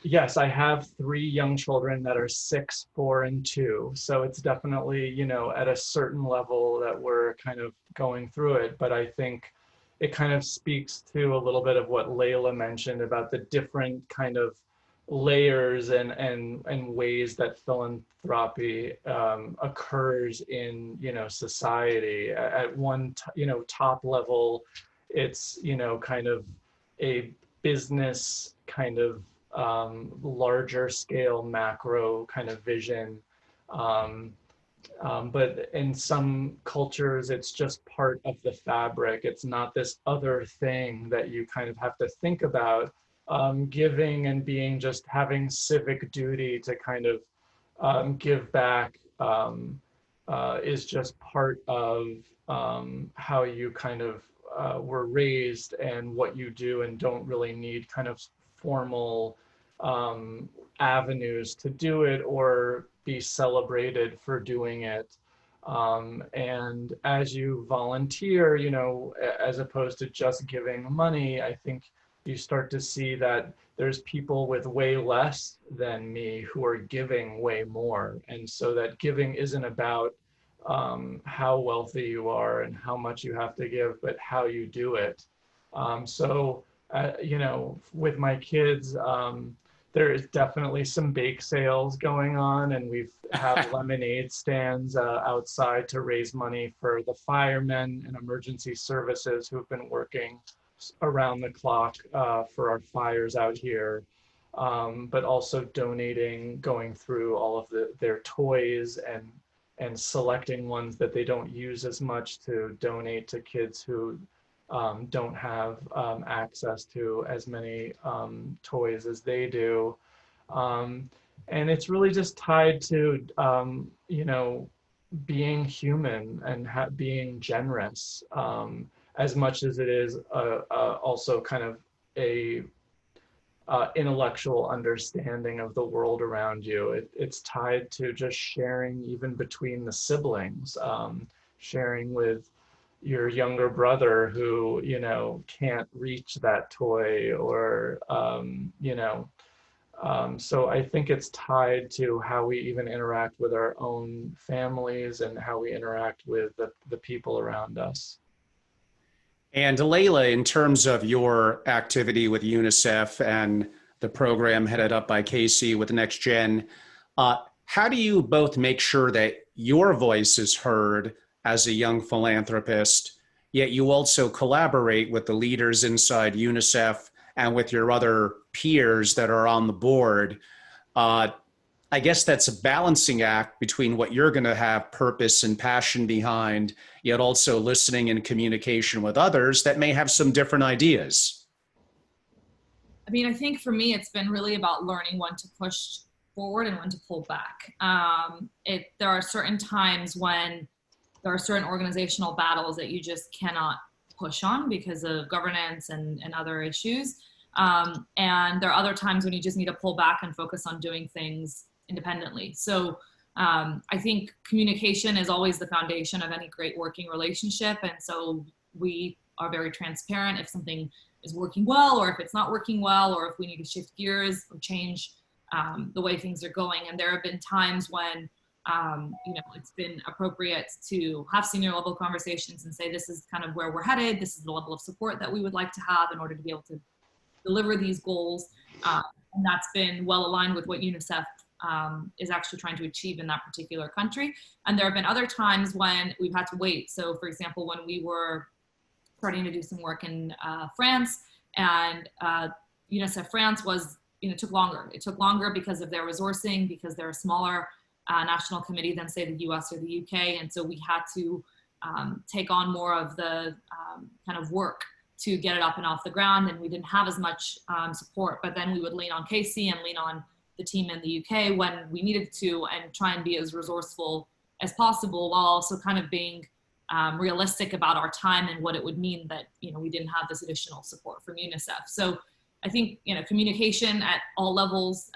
yes, I have 3 young children that are 6, 4, and 2. So it's definitely, you know, at a certain level that we're kind of going through it. But I think it kind of speaks to a little bit of what Layla mentioned about the different kind of layers and ways that philanthropy occurs in, you know, society. At one, you know, top level, it's, you know, kind of a business kind of larger scale macro kind of vision But in some cultures, it's just part of the fabric. It's not this other thing that you kind of have to think about. Giving and being just having civic duty to kind of give back is just part of how you kind of were raised and what you do, and don't really need kind of formal avenues to do it or be celebrated for doing it. And as you volunteer, you know, as opposed to just giving money, I think you start to see that there's people with way less than me who are giving way more. And so that giving isn't about how wealthy you are and how much you have to give, but how you do it. You know, with my kids, there is definitely some bake sales going on, and we've have lemonade stands outside to raise money for the firemen and emergency services who've been working around the clock for our fires out here, but also donating, going through all of their toys and selecting ones that they don't use as much to donate to kids who don't have access to as many toys as they do. And it's really just tied to, you know, being human and being generous, as much as it is also kind of a intellectual understanding of the world around you. It's tied to just sharing even between the siblings, sharing with your younger brother who, you know, can't reach that toy, or, you know, so I think it's tied to how we even interact with our own families and how we interact with the people around us. And Layla, in terms of your activity with UNICEF and the program headed up by Casey with NextGen, how do you both make sure that your voice is heard as a young philanthropist, yet you also collaborate with the leaders inside UNICEF and with your other peers that are on the board? I guess that's a balancing act between what you're going to have purpose and passion behind, yet also listening and communication with others that may have some different ideas. I mean, I think for me, it's been really about learning when to push forward and when to pull back. There are certain times when there are certain organizational battles that you just cannot push on because of governance and other issues. And there are other times when you just need to pull back and focus on doing things independently. So I think communication is always the foundation of any great working relationship. And so we are very transparent if something is working well, or if it's not working well, or if we need to shift gears or change the way things are going. And there have been times when you know, it's been appropriate to have senior level conversations and say, this is kind of where we're headed. This is the level of support that we would like to have in order to be able to deliver these goals. And that's been well aligned with what UNICEF is actually trying to achieve in that particular country. And there have been other times when we've had to wait. So for example, when we were starting to do some work in France, and UNICEF France was, you know, took longer. It took longer because of their resourcing, because they're a smaller national committee than say the US or the UK. And so we had to take on more of the kind of work to get it up and off the ground. And we didn't have as much support, but then we would lean on Casey and lean on the team in the UK when we needed to, and try and be as resourceful as possible, while also kind of being realistic about our time and what it would mean that, you know, we didn't have this additional support from UNICEF. So I think, you know, communication at all levels,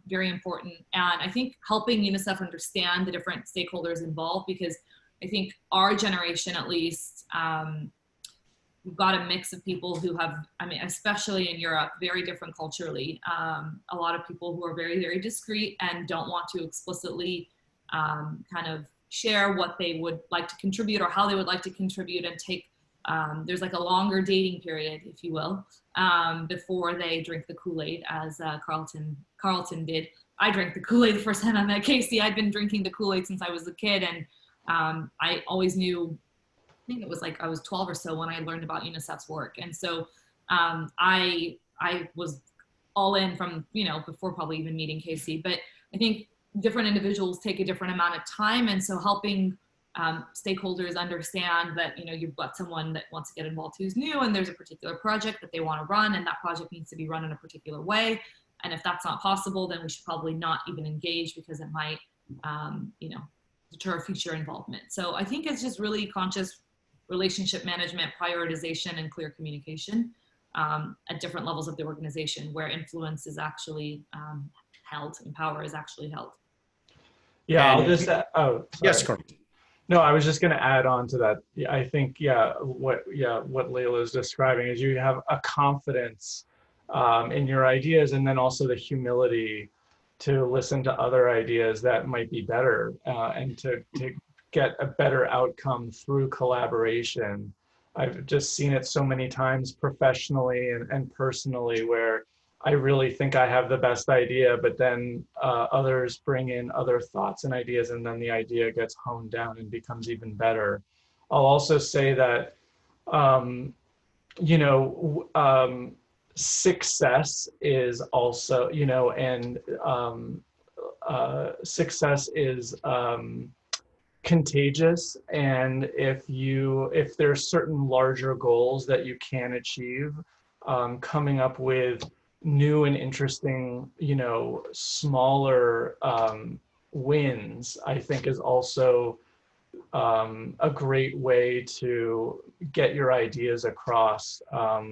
very important. And I think helping UNICEF understand the different stakeholders involved, because I think our generation, at least, we've got a mix of people who have, I mean, especially in Europe, very different culturally. A lot of people who are very, very discreet and don't want to explicitly kind of share what they would like to contribute or how they would like to contribute, and take, there's like a longer dating period, if you will, before they drink the Kool-Aid, as Carlton did. I drank the Kool-Aid the first time I met Casey. I'd been drinking the Kool-Aid since I was a kid, and I always knew, I think it was like I was 12 or so when I learned about UNICEF's work. And so I was all in from, you know, before probably even meeting Casey. But I think different individuals take a different amount of time. And so helping stakeholders understand that, you've got someone that wants to get involved who's new, and there's a particular project that they want to run, and that project needs to be run in a particular way. And if that's not possible, then we should probably not even engage, because it might, deter future involvement. So I think it's just really conscious relationship management, prioritization, and clear communication at different levels of the organization, where influence is actually held and power is actually held. Yeah, And I'll just yes, Carlton. No, I was just going to add on to that. I think what Layla is describing is you have a confidence in your ideas, and then also the humility to listen to other ideas that might be better, and to get a better outcome through collaboration. I've just seen it so many times professionally and personally, where I really think I have the best idea, but then others bring in other thoughts and ideas, and then the idea gets honed down and becomes even better. I'll also say that, success is also, success is contagious. And if there's certain larger goals that you can achieve, coming up with new and interesting, smaller wins, I think is also a great way to get your ideas across.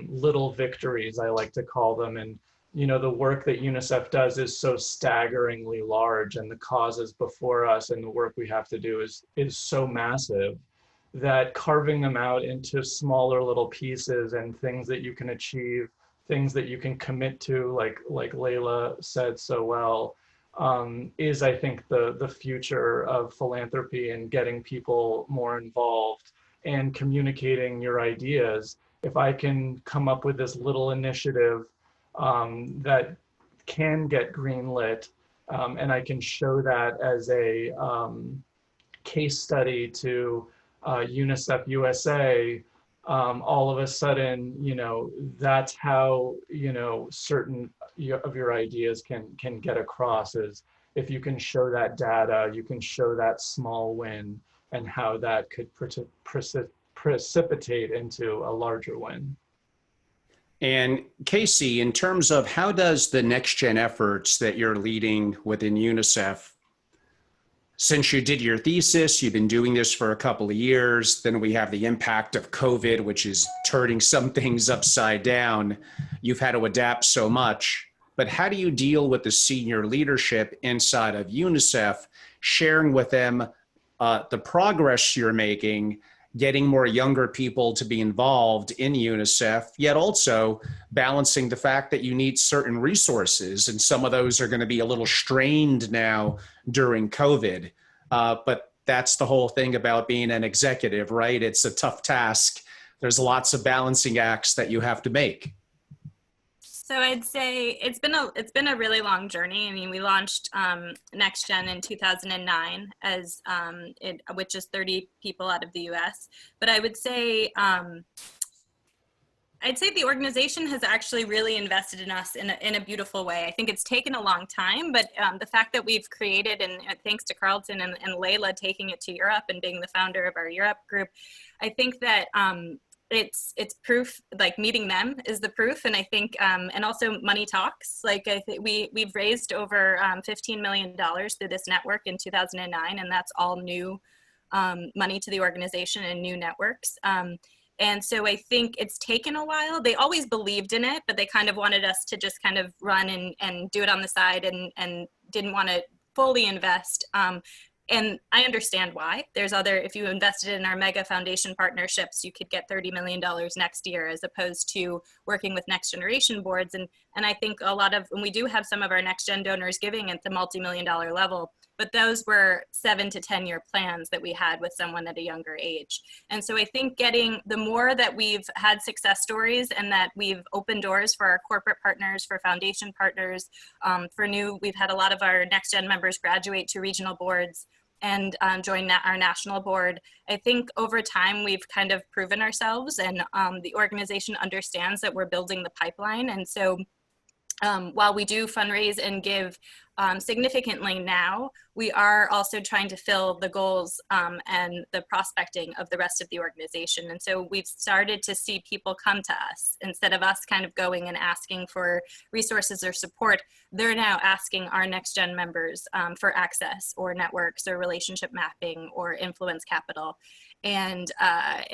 Little victories, I like to call them. And, the work that UNICEF does is so staggeringly large, and the causes before us and the work we have to do is so massive, that carving them out into smaller little pieces and things that you can achieve, things that you can commit to, like Layla said so well, is, I think, the future of philanthropy, and getting people more involved and communicating your ideas. If I can come up with this little initiative that can get greenlit, and I can show that as a case study to UNICEF USA, all of a sudden, that's how, certain of your ideas can get across, is if you can show that data, you can show that small win, and how that could precipitate into a larger win. And Casey, in terms of how does the NextGen efforts that you're leading within UNICEF, since you did your thesis, you've been doing this for a couple of years, then we have the impact of COVID, which is turning some things upside down. You've had to adapt so much, but how do you deal with the senior leadership inside of UNICEF, sharing with them the progress you're making, getting more younger people to be involved in UNICEF, yet also balancing the fact that you need certain resources, and some of those are going to be a little strained now during COVID. But that's the whole thing about being an executive, right? It's a tough task. There's lots of balancing acts that you have to make. So I'd say it's been a really long journey. I mean, we launched NextGen in 2009 as with just 30 people out of the U.S. But I would say the organization has actually really invested in us in a beautiful way. I think it's taken a long time, but the fact that we've created, and thanks to Carlton and Layla taking it to Europe and being the founder of our Europe group, I think that it's proof, like meeting them is the proof. And I think, and also money talks, like I think we've raised over $15 million through this network in 2009. And that's all new money to the organization and new networks. And so I think it's taken a while. They always believed in it, but they kind of wanted us to just kind of run and do it on the side, and didn't want to fully invest. And I understand why. If you invested in our mega foundation partnerships, you could get $30 million next year, as opposed to working with next generation boards. And I think and we do have some of our next gen donors giving at the multi-million-dollar level, but those were 7 to 10 year plans that we had with someone at a younger age. And so I think the more that we've had success stories, and that we've opened doors for our corporate partners, for foundation partners, we've had a lot of our next gen members graduate to regional boards and join our national board. I think over time we've kind of proven ourselves, and the organization understands that we're building the pipeline. And so while we do fundraise and give significantly now, we are also trying to fill the goals and the prospecting of the rest of the organization. And so we've started to see people come to us instead of us kind of going and asking for resources or support. They're now asking our NextGen members for access or networks or relationship mapping or influence capital. And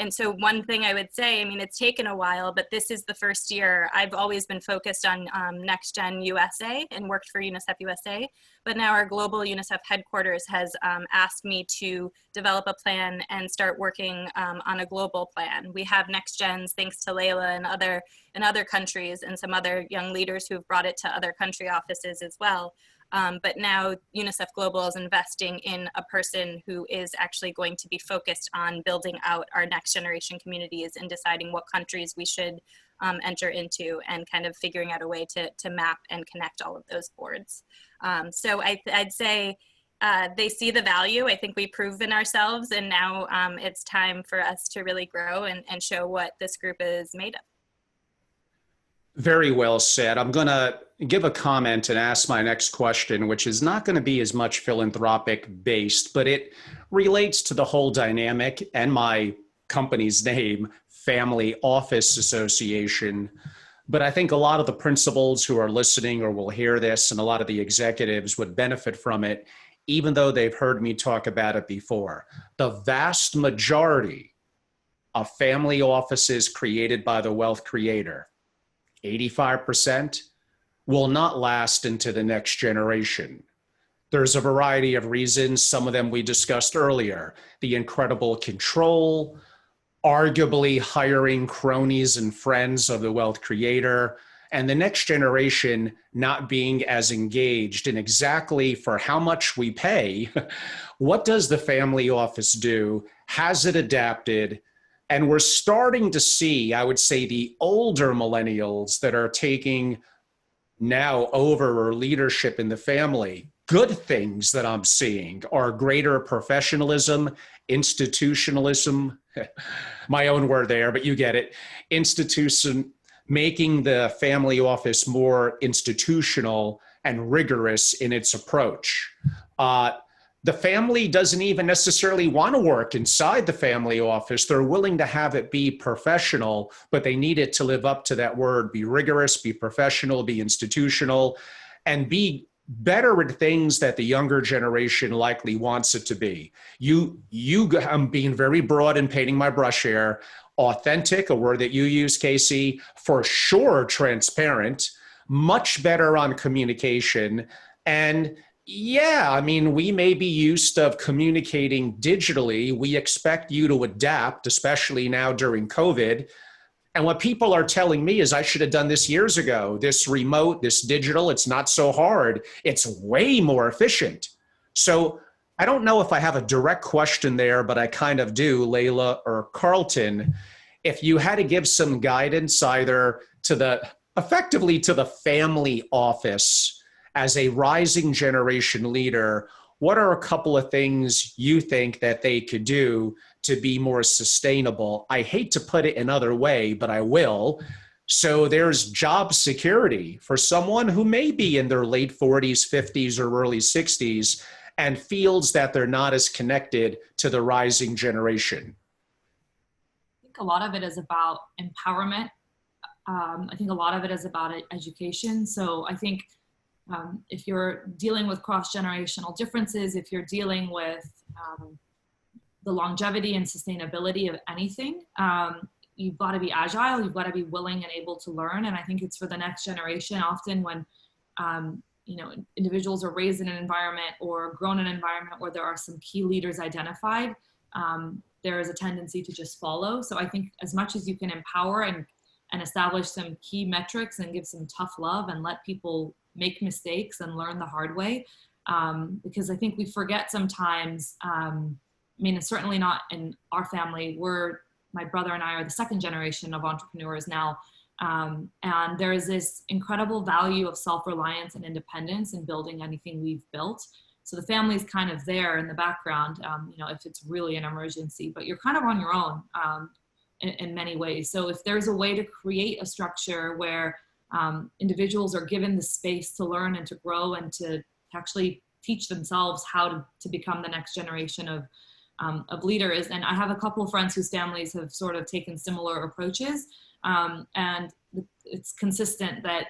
so one thing I would say, I mean, it's taken a while, but this is the first year. I've always been focused on NextGen USA and worked for Unicef USA, but now our global Unicef headquarters has asked me to develop a plan and start working on a global plan. We have NextGens, thanks to Layla and other countries and some other young leaders who've brought it to other country offices as well. But now UNICEF Global is investing in a person who is actually going to be focused on building out our next generation communities and deciding what countries we should enter into and kind of figuring out a way to map and connect all of those boards. So I'd say they see the value. I think we've proven ourselves, and now it's time for us to really grow and show what this group is made of. Very well said. I'm going to give a comment and ask my next question, which is not going to be as much philanthropic based, but it relates to the whole dynamic and my company's name, Family Office Association. But I think a lot of the principals who are listening or will hear this, and a lot of the executives would benefit from it, even though they've heard me talk about it before. The vast majority of family offices created by the wealth creator, 85%, will not last into the next generation. There's a variety of reasons. Some of them we discussed earlier. The incredible control, arguably hiring cronies and friends of the wealth creator, and the next generation not being as engaged in exactly for how much we pay. What does the family office do? Has it adapted? And we're starting to see, I would say, the older millennials that are taking now over leadership in the family. Good things that I'm seeing are greater professionalism, institutionalism, my own word there, but you get it, institution, making the family office more institutional and rigorous in its approach. The family doesn't even necessarily want to work inside the family office. They're willing to have it be professional, but they need it to live up to that word, be rigorous, be professional, be institutional, and be better at things that the younger generation likely wants it to be. I'm being very broad and painting my brush here. Authentic, a word that you use, Casey, for sure transparent, much better on communication, and yeah, I mean, we may be used to communicating digitally. We expect you to adapt, especially now during COVID. And what people are telling me is I should have done this years ago. This remote, this digital, it's not so hard. It's way more efficient. So I don't know if I have a direct question there, but I kind of do, Layla or Carlton. If you had to give some guidance either effectively to the family office as a rising generation leader, what are a couple of things you think that they could do to be more sustainable? I hate to put it another way, but I will. So there's job security for someone who may be in their late 40s, 50s, or early 60s and feels that they're not as connected to the rising generation. I think a lot of it is about empowerment. I think a lot of it is about education. So I think if you're dealing with cross-generational differences, if you're dealing with the longevity and sustainability of anything, you've got to be agile, you've got to be willing and able to learn. And I think it's for the next generation, often when individuals are raised in an environment or grown in an environment where there are some key leaders identified, there is a tendency to just follow. So I think as much as you can empower and establish some key metrics and give some tough love and let people make mistakes and learn the hard way. Because I think we forget sometimes, it's certainly not in our family. My brother and I are the second generation of entrepreneurs now. And there is this incredible value of self-reliance and independence in building anything we've built. So the family's kind of there in the background, if it's really an emergency, but you're kind of on your own in many ways. So if there's a way to create a structure where individuals are given the space to learn and to grow and to actually teach themselves how to become the next generation of leaders. And I have a couple of friends whose families have sort of taken similar approaches. And it's consistent that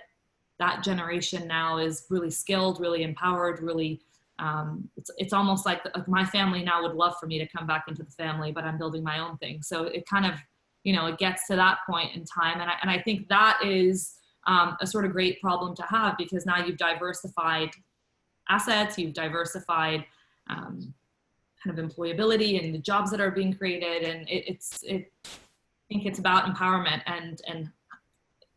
that generation now is really skilled, really empowered, really, it's almost like my family now would love for me to come back into the family, but I'm building my own thing. So it kind of, it gets to that point in time. And I think that is a sort of great problem to have, because now you've diversified assets, you've diversified kind of employability and the jobs that are being created. And I think it's about empowerment and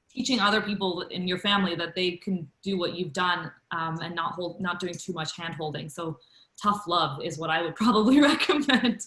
teaching other people in your family that they can do what you've done, and not doing too much hand holding. So tough love is what I would probably recommend.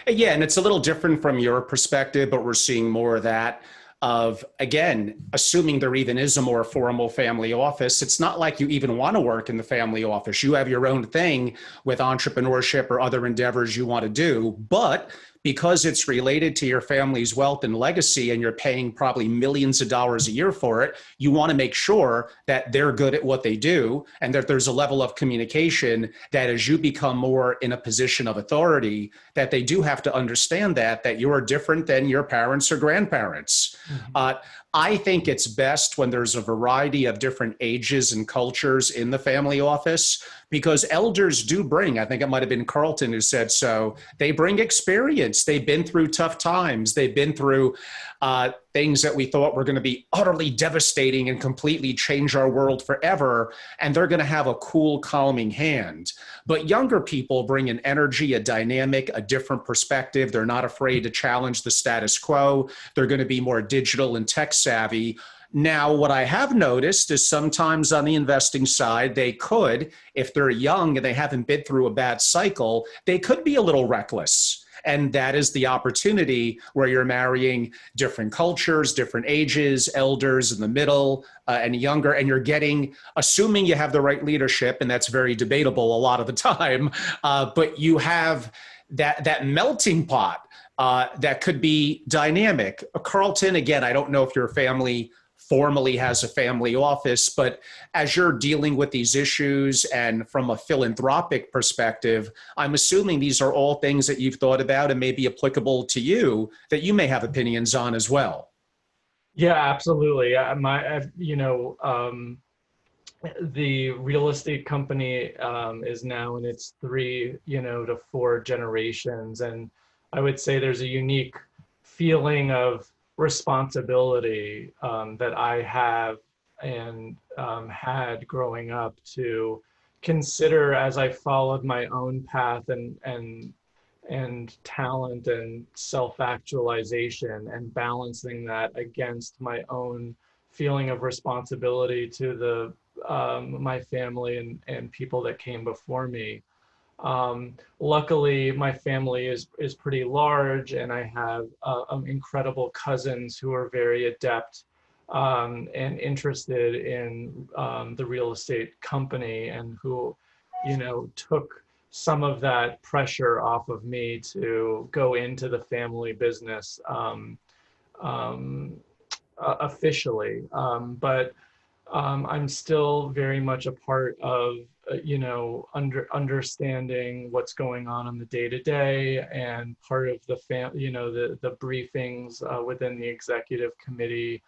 Yeah, and it's a little different from your perspective, but we're seeing more of that. Of, again, assuming there even is a more formal family office, it's not like you even want to work in the family office. You have your own thing with entrepreneurship or other endeavors you want to do, but because it's related to your family's wealth and legacy, and you're paying probably millions of dollars a year for it, you want to make sure that they're good at what they do, and that there's a level of communication that as you become more in a position of authority, that they do have to understand that you're different than your parents or grandparents. Mm-hmm. I think it's best when there's a variety of different ages and cultures in the family office, because elders do bring, I think it might have been Carlton who said so, they bring experience. They've been through tough times. They've been through things that we thought were going to be utterly devastating and completely change our world forever. And they're going to have a cool, calming hand. But younger people bring an energy, a dynamic, a different perspective. They're not afraid to challenge the status quo. They're going to be more digital and tech savvy. Now, what I have noticed is sometimes on the investing side, they could, if they're young and they haven't been through a bad cycle, they could be a little reckless. And that is the opportunity where you're marrying different cultures, different ages, elders in the middle and younger, and you're getting, assuming you have the right leadership, and that's very debatable a lot of the time, but you have that melting pot that could be dynamic. Carlton, again, I don't know if your family formally has a family office, but as you're dealing with these issues and from a philanthropic perspective, I'm assuming these are all things that you've thought about and may be applicable to you that you may have opinions on as well. Yeah, absolutely. The real estate company is now in its 3 to 4 generations. And I would say there's a unique feeling of responsibility that I have and had growing up to consider as I followed my own path and talent and self-actualization, and balancing that against my own feeling of responsibility to the my family and people that came before me. Luckily, my family is pretty large, and I have incredible cousins who are very adept and interested in the real estate company, and who, took some of that pressure off of me to go into the family business officially. But I'm still very much a part of, understanding what's going on the day-to-day, and part of the the briefings within the executive committee.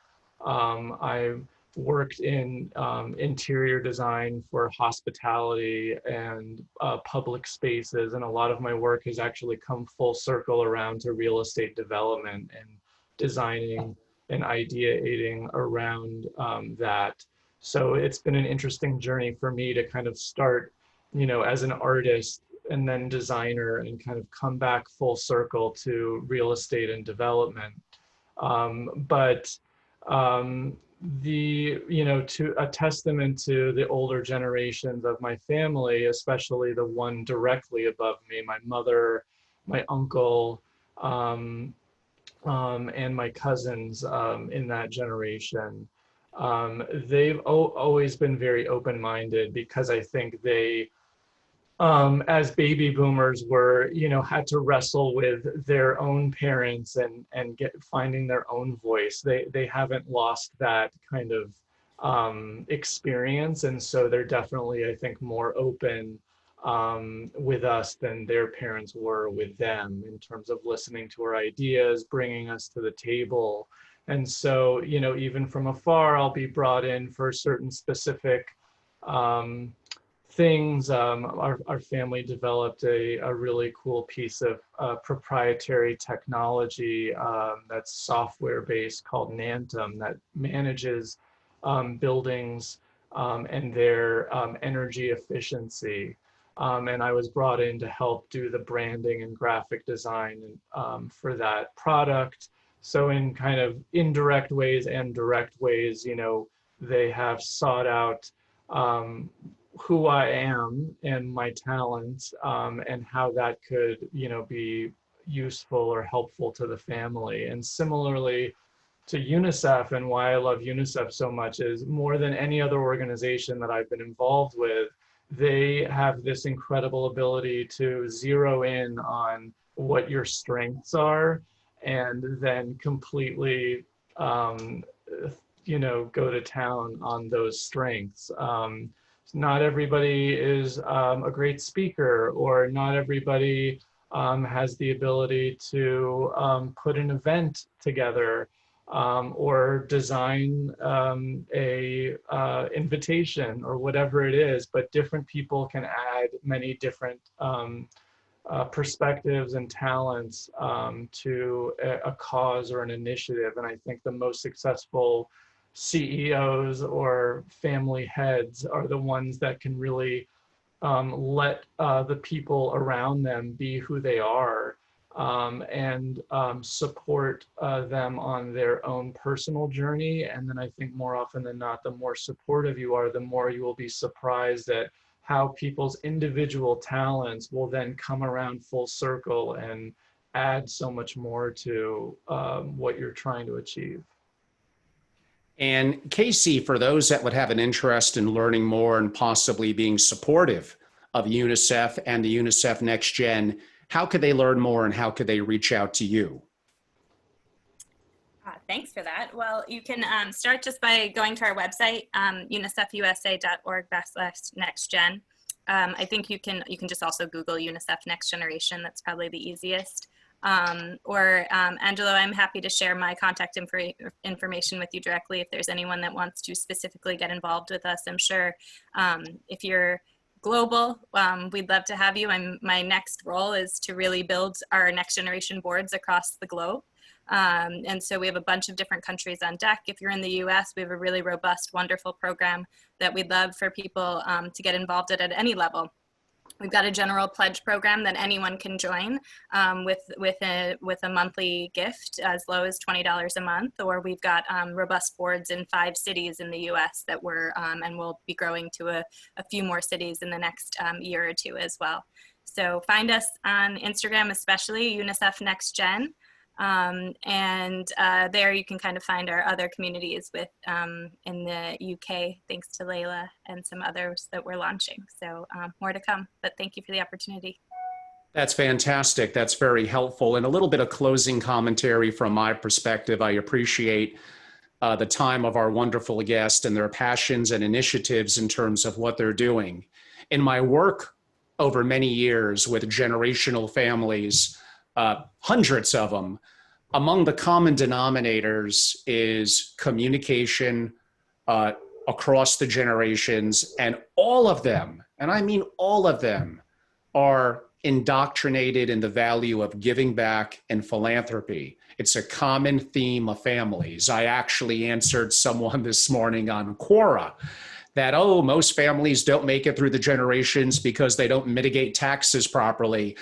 I worked in interior design for hospitality and public spaces, and a lot of my work has actually come full circle around to real estate development and designing and ideating around that. So it's been an interesting journey for me to kind of start, as an artist and then designer, and kind of come back full circle to real estate and development. To a testament to the older generations of my family, especially the one directly above me, my mother, my uncle, and my cousins in that generation. They've always been very open-minded, because I think they as baby boomers were, had to wrestle with their own parents and finding their own voice. They haven't lost that kind of experience, and so they're definitely, I think, more open with us than their parents were with them in terms of listening to our ideas, bringing us to the table. And so, even from afar, I'll be brought in for certain specific things. Our family developed a really cool piece of proprietary technology that's software-based called Nantum that manages buildings and their energy efficiency. And I was brought in to help do the branding and graphic design for that product. So in kind of indirect ways and direct ways, they have sought out who I am and my talents and how that could, be useful or helpful to the family. And similarly to UNICEF, and why I love UNICEF so much is more than any other organization that I've been involved with, they have this incredible ability to zero in on what your strengths are and then completely, go to town on those strengths. Not everybody is a great speaker, or not everybody has the ability to put an event together or design a invitation or whatever it is, but different people can add many different perspectives and talents to a cause or an initiative. And I think the most successful CEOs or family heads are the ones that can really let the people around them be who they are and support them on their own personal journey. And then I think more often than not, the more supportive you are, the more you will be surprised at how people's individual talents will then come around full circle and add so much more to what you're trying to achieve. And Casey, for those that would have an interest in learning more and possibly being supportive of UNICEF and the UNICEF NextGen, how could they learn more and how could they reach out to you? Thanks for that. Well, you can start just by going to our website, unicefusa.org/nextgen. I think you can just also Google UNICEF Next Generation. That's probably the easiest. Angelo, I'm happy to share my contact information with you directly if there's anyone that wants to specifically get involved with us. I'm sure if you're global, we'd love to have you. My next role is to really build our next generation boards across the globe. And so we have a bunch of different countries on deck. If you're in the US, we have a really robust, wonderful program that we'd love for people to get involved at any level. We've got a general pledge program that anyone can join with a monthly gift as low as $20 a month, or we've got robust boards in 5 cities in the US that we're, and we'll be growing to a few more cities in the next year or two as well. So find us on Instagram, especially UNICEF NextGen. There you can kind of find our other communities with in the UK, thanks to Layla and some others that we're launching. So more to come, but thank you for the opportunity. That's fantastic. That's very helpful. And a little bit of closing commentary from my perspective. I appreciate the time of our wonderful guest and their passions and initiatives in terms of what they're doing. In my work over many years with generational families, hundreds of them, among the common denominators is communication across the generations, and all of them, and I mean all of them, are indoctrinated in the value of giving back and philanthropy. It's a common theme of families. I actually answered someone this morning on Quora that, most families don't make it through the generations because they don't mitigate taxes properly.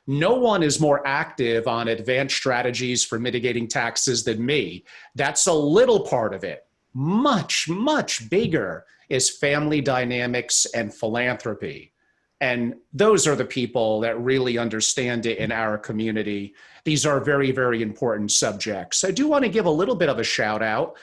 No one is more active on advanced strategies for mitigating taxes than me. That's a little part of it. Much, much bigger is family dynamics and philanthropy. And those are the people that really understand it in our community. These are very, very important subjects. I do want to give a little bit of a shout out.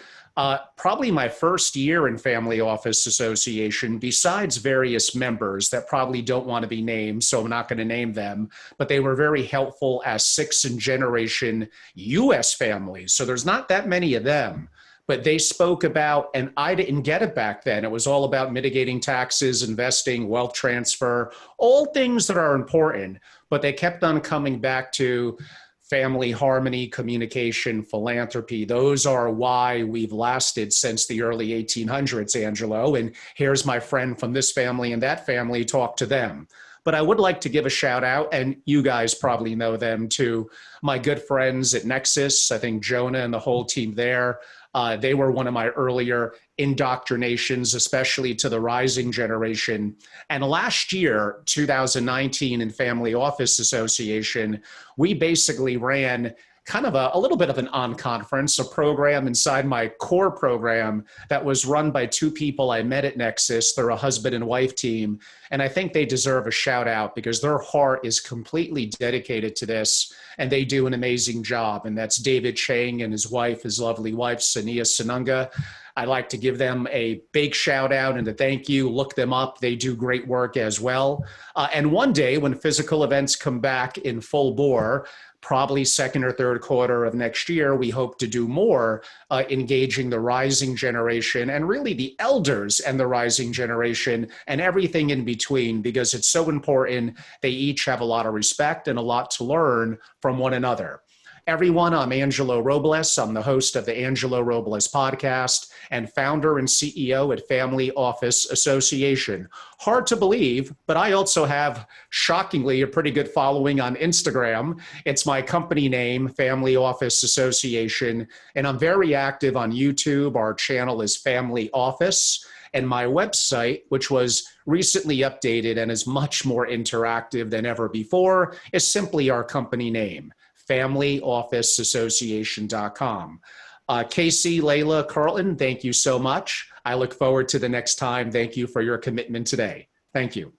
Probably my first year in Family Office Association, besides various members that probably don't want to be named, so I'm not going to name them, but they were very helpful as 6th generation US families. So there's not that many of them, but they spoke about, and I didn't get it back then. It was all about mitigating taxes, investing, wealth transfer, all things that are important, but they kept on coming back to family harmony, communication, philanthropy. Those are why we've lasted since the early 1800s, Angelo. And here's my friend from this family and that family, talk to them. But I would like to give a shout out, and you guys probably know them, to my good friends at Nexus. I think Jonah and the whole team there, they were one of my earlier indoctrinations, especially to the rising generation. And last year, 2019, in Family Office Association, we basically ran kind of a little bit of an on-conference, a program inside my core program that was run by 2 people I met at Nexus. They're a husband and wife team. And I think they deserve a shout out because their heart is completely dedicated to this and they do an amazing job. And that's David Chang and his wife, his lovely wife, Sania Sanunga. I'd like to give them a big shout out and a thank you. Look them up. They do great work as well. And one day when physical events come back in full bore, probably second or third quarter of next year, we hope to do more engaging the rising generation and really the elders and the rising generation and everything in between, because it's so important. They each have a lot of respect and a lot to learn from one another. Everyone, I'm Angelo Robles. I'm the host of the Angelo Robles Podcast and founder and CEO at Family Office Association. Hard to believe, but I also have, shockingly, a pretty good following on Instagram. It's my company name, Family Office Association, and I'm very active on YouTube. Our channel is Family Office, and my website, which was recently updated and is much more interactive than ever before, is simply our company name, FamilyOfficeAssociation.com. Casey, Layla, Carlton, thank you so much. I look forward to the next time. Thank you for your commitment today. Thank you.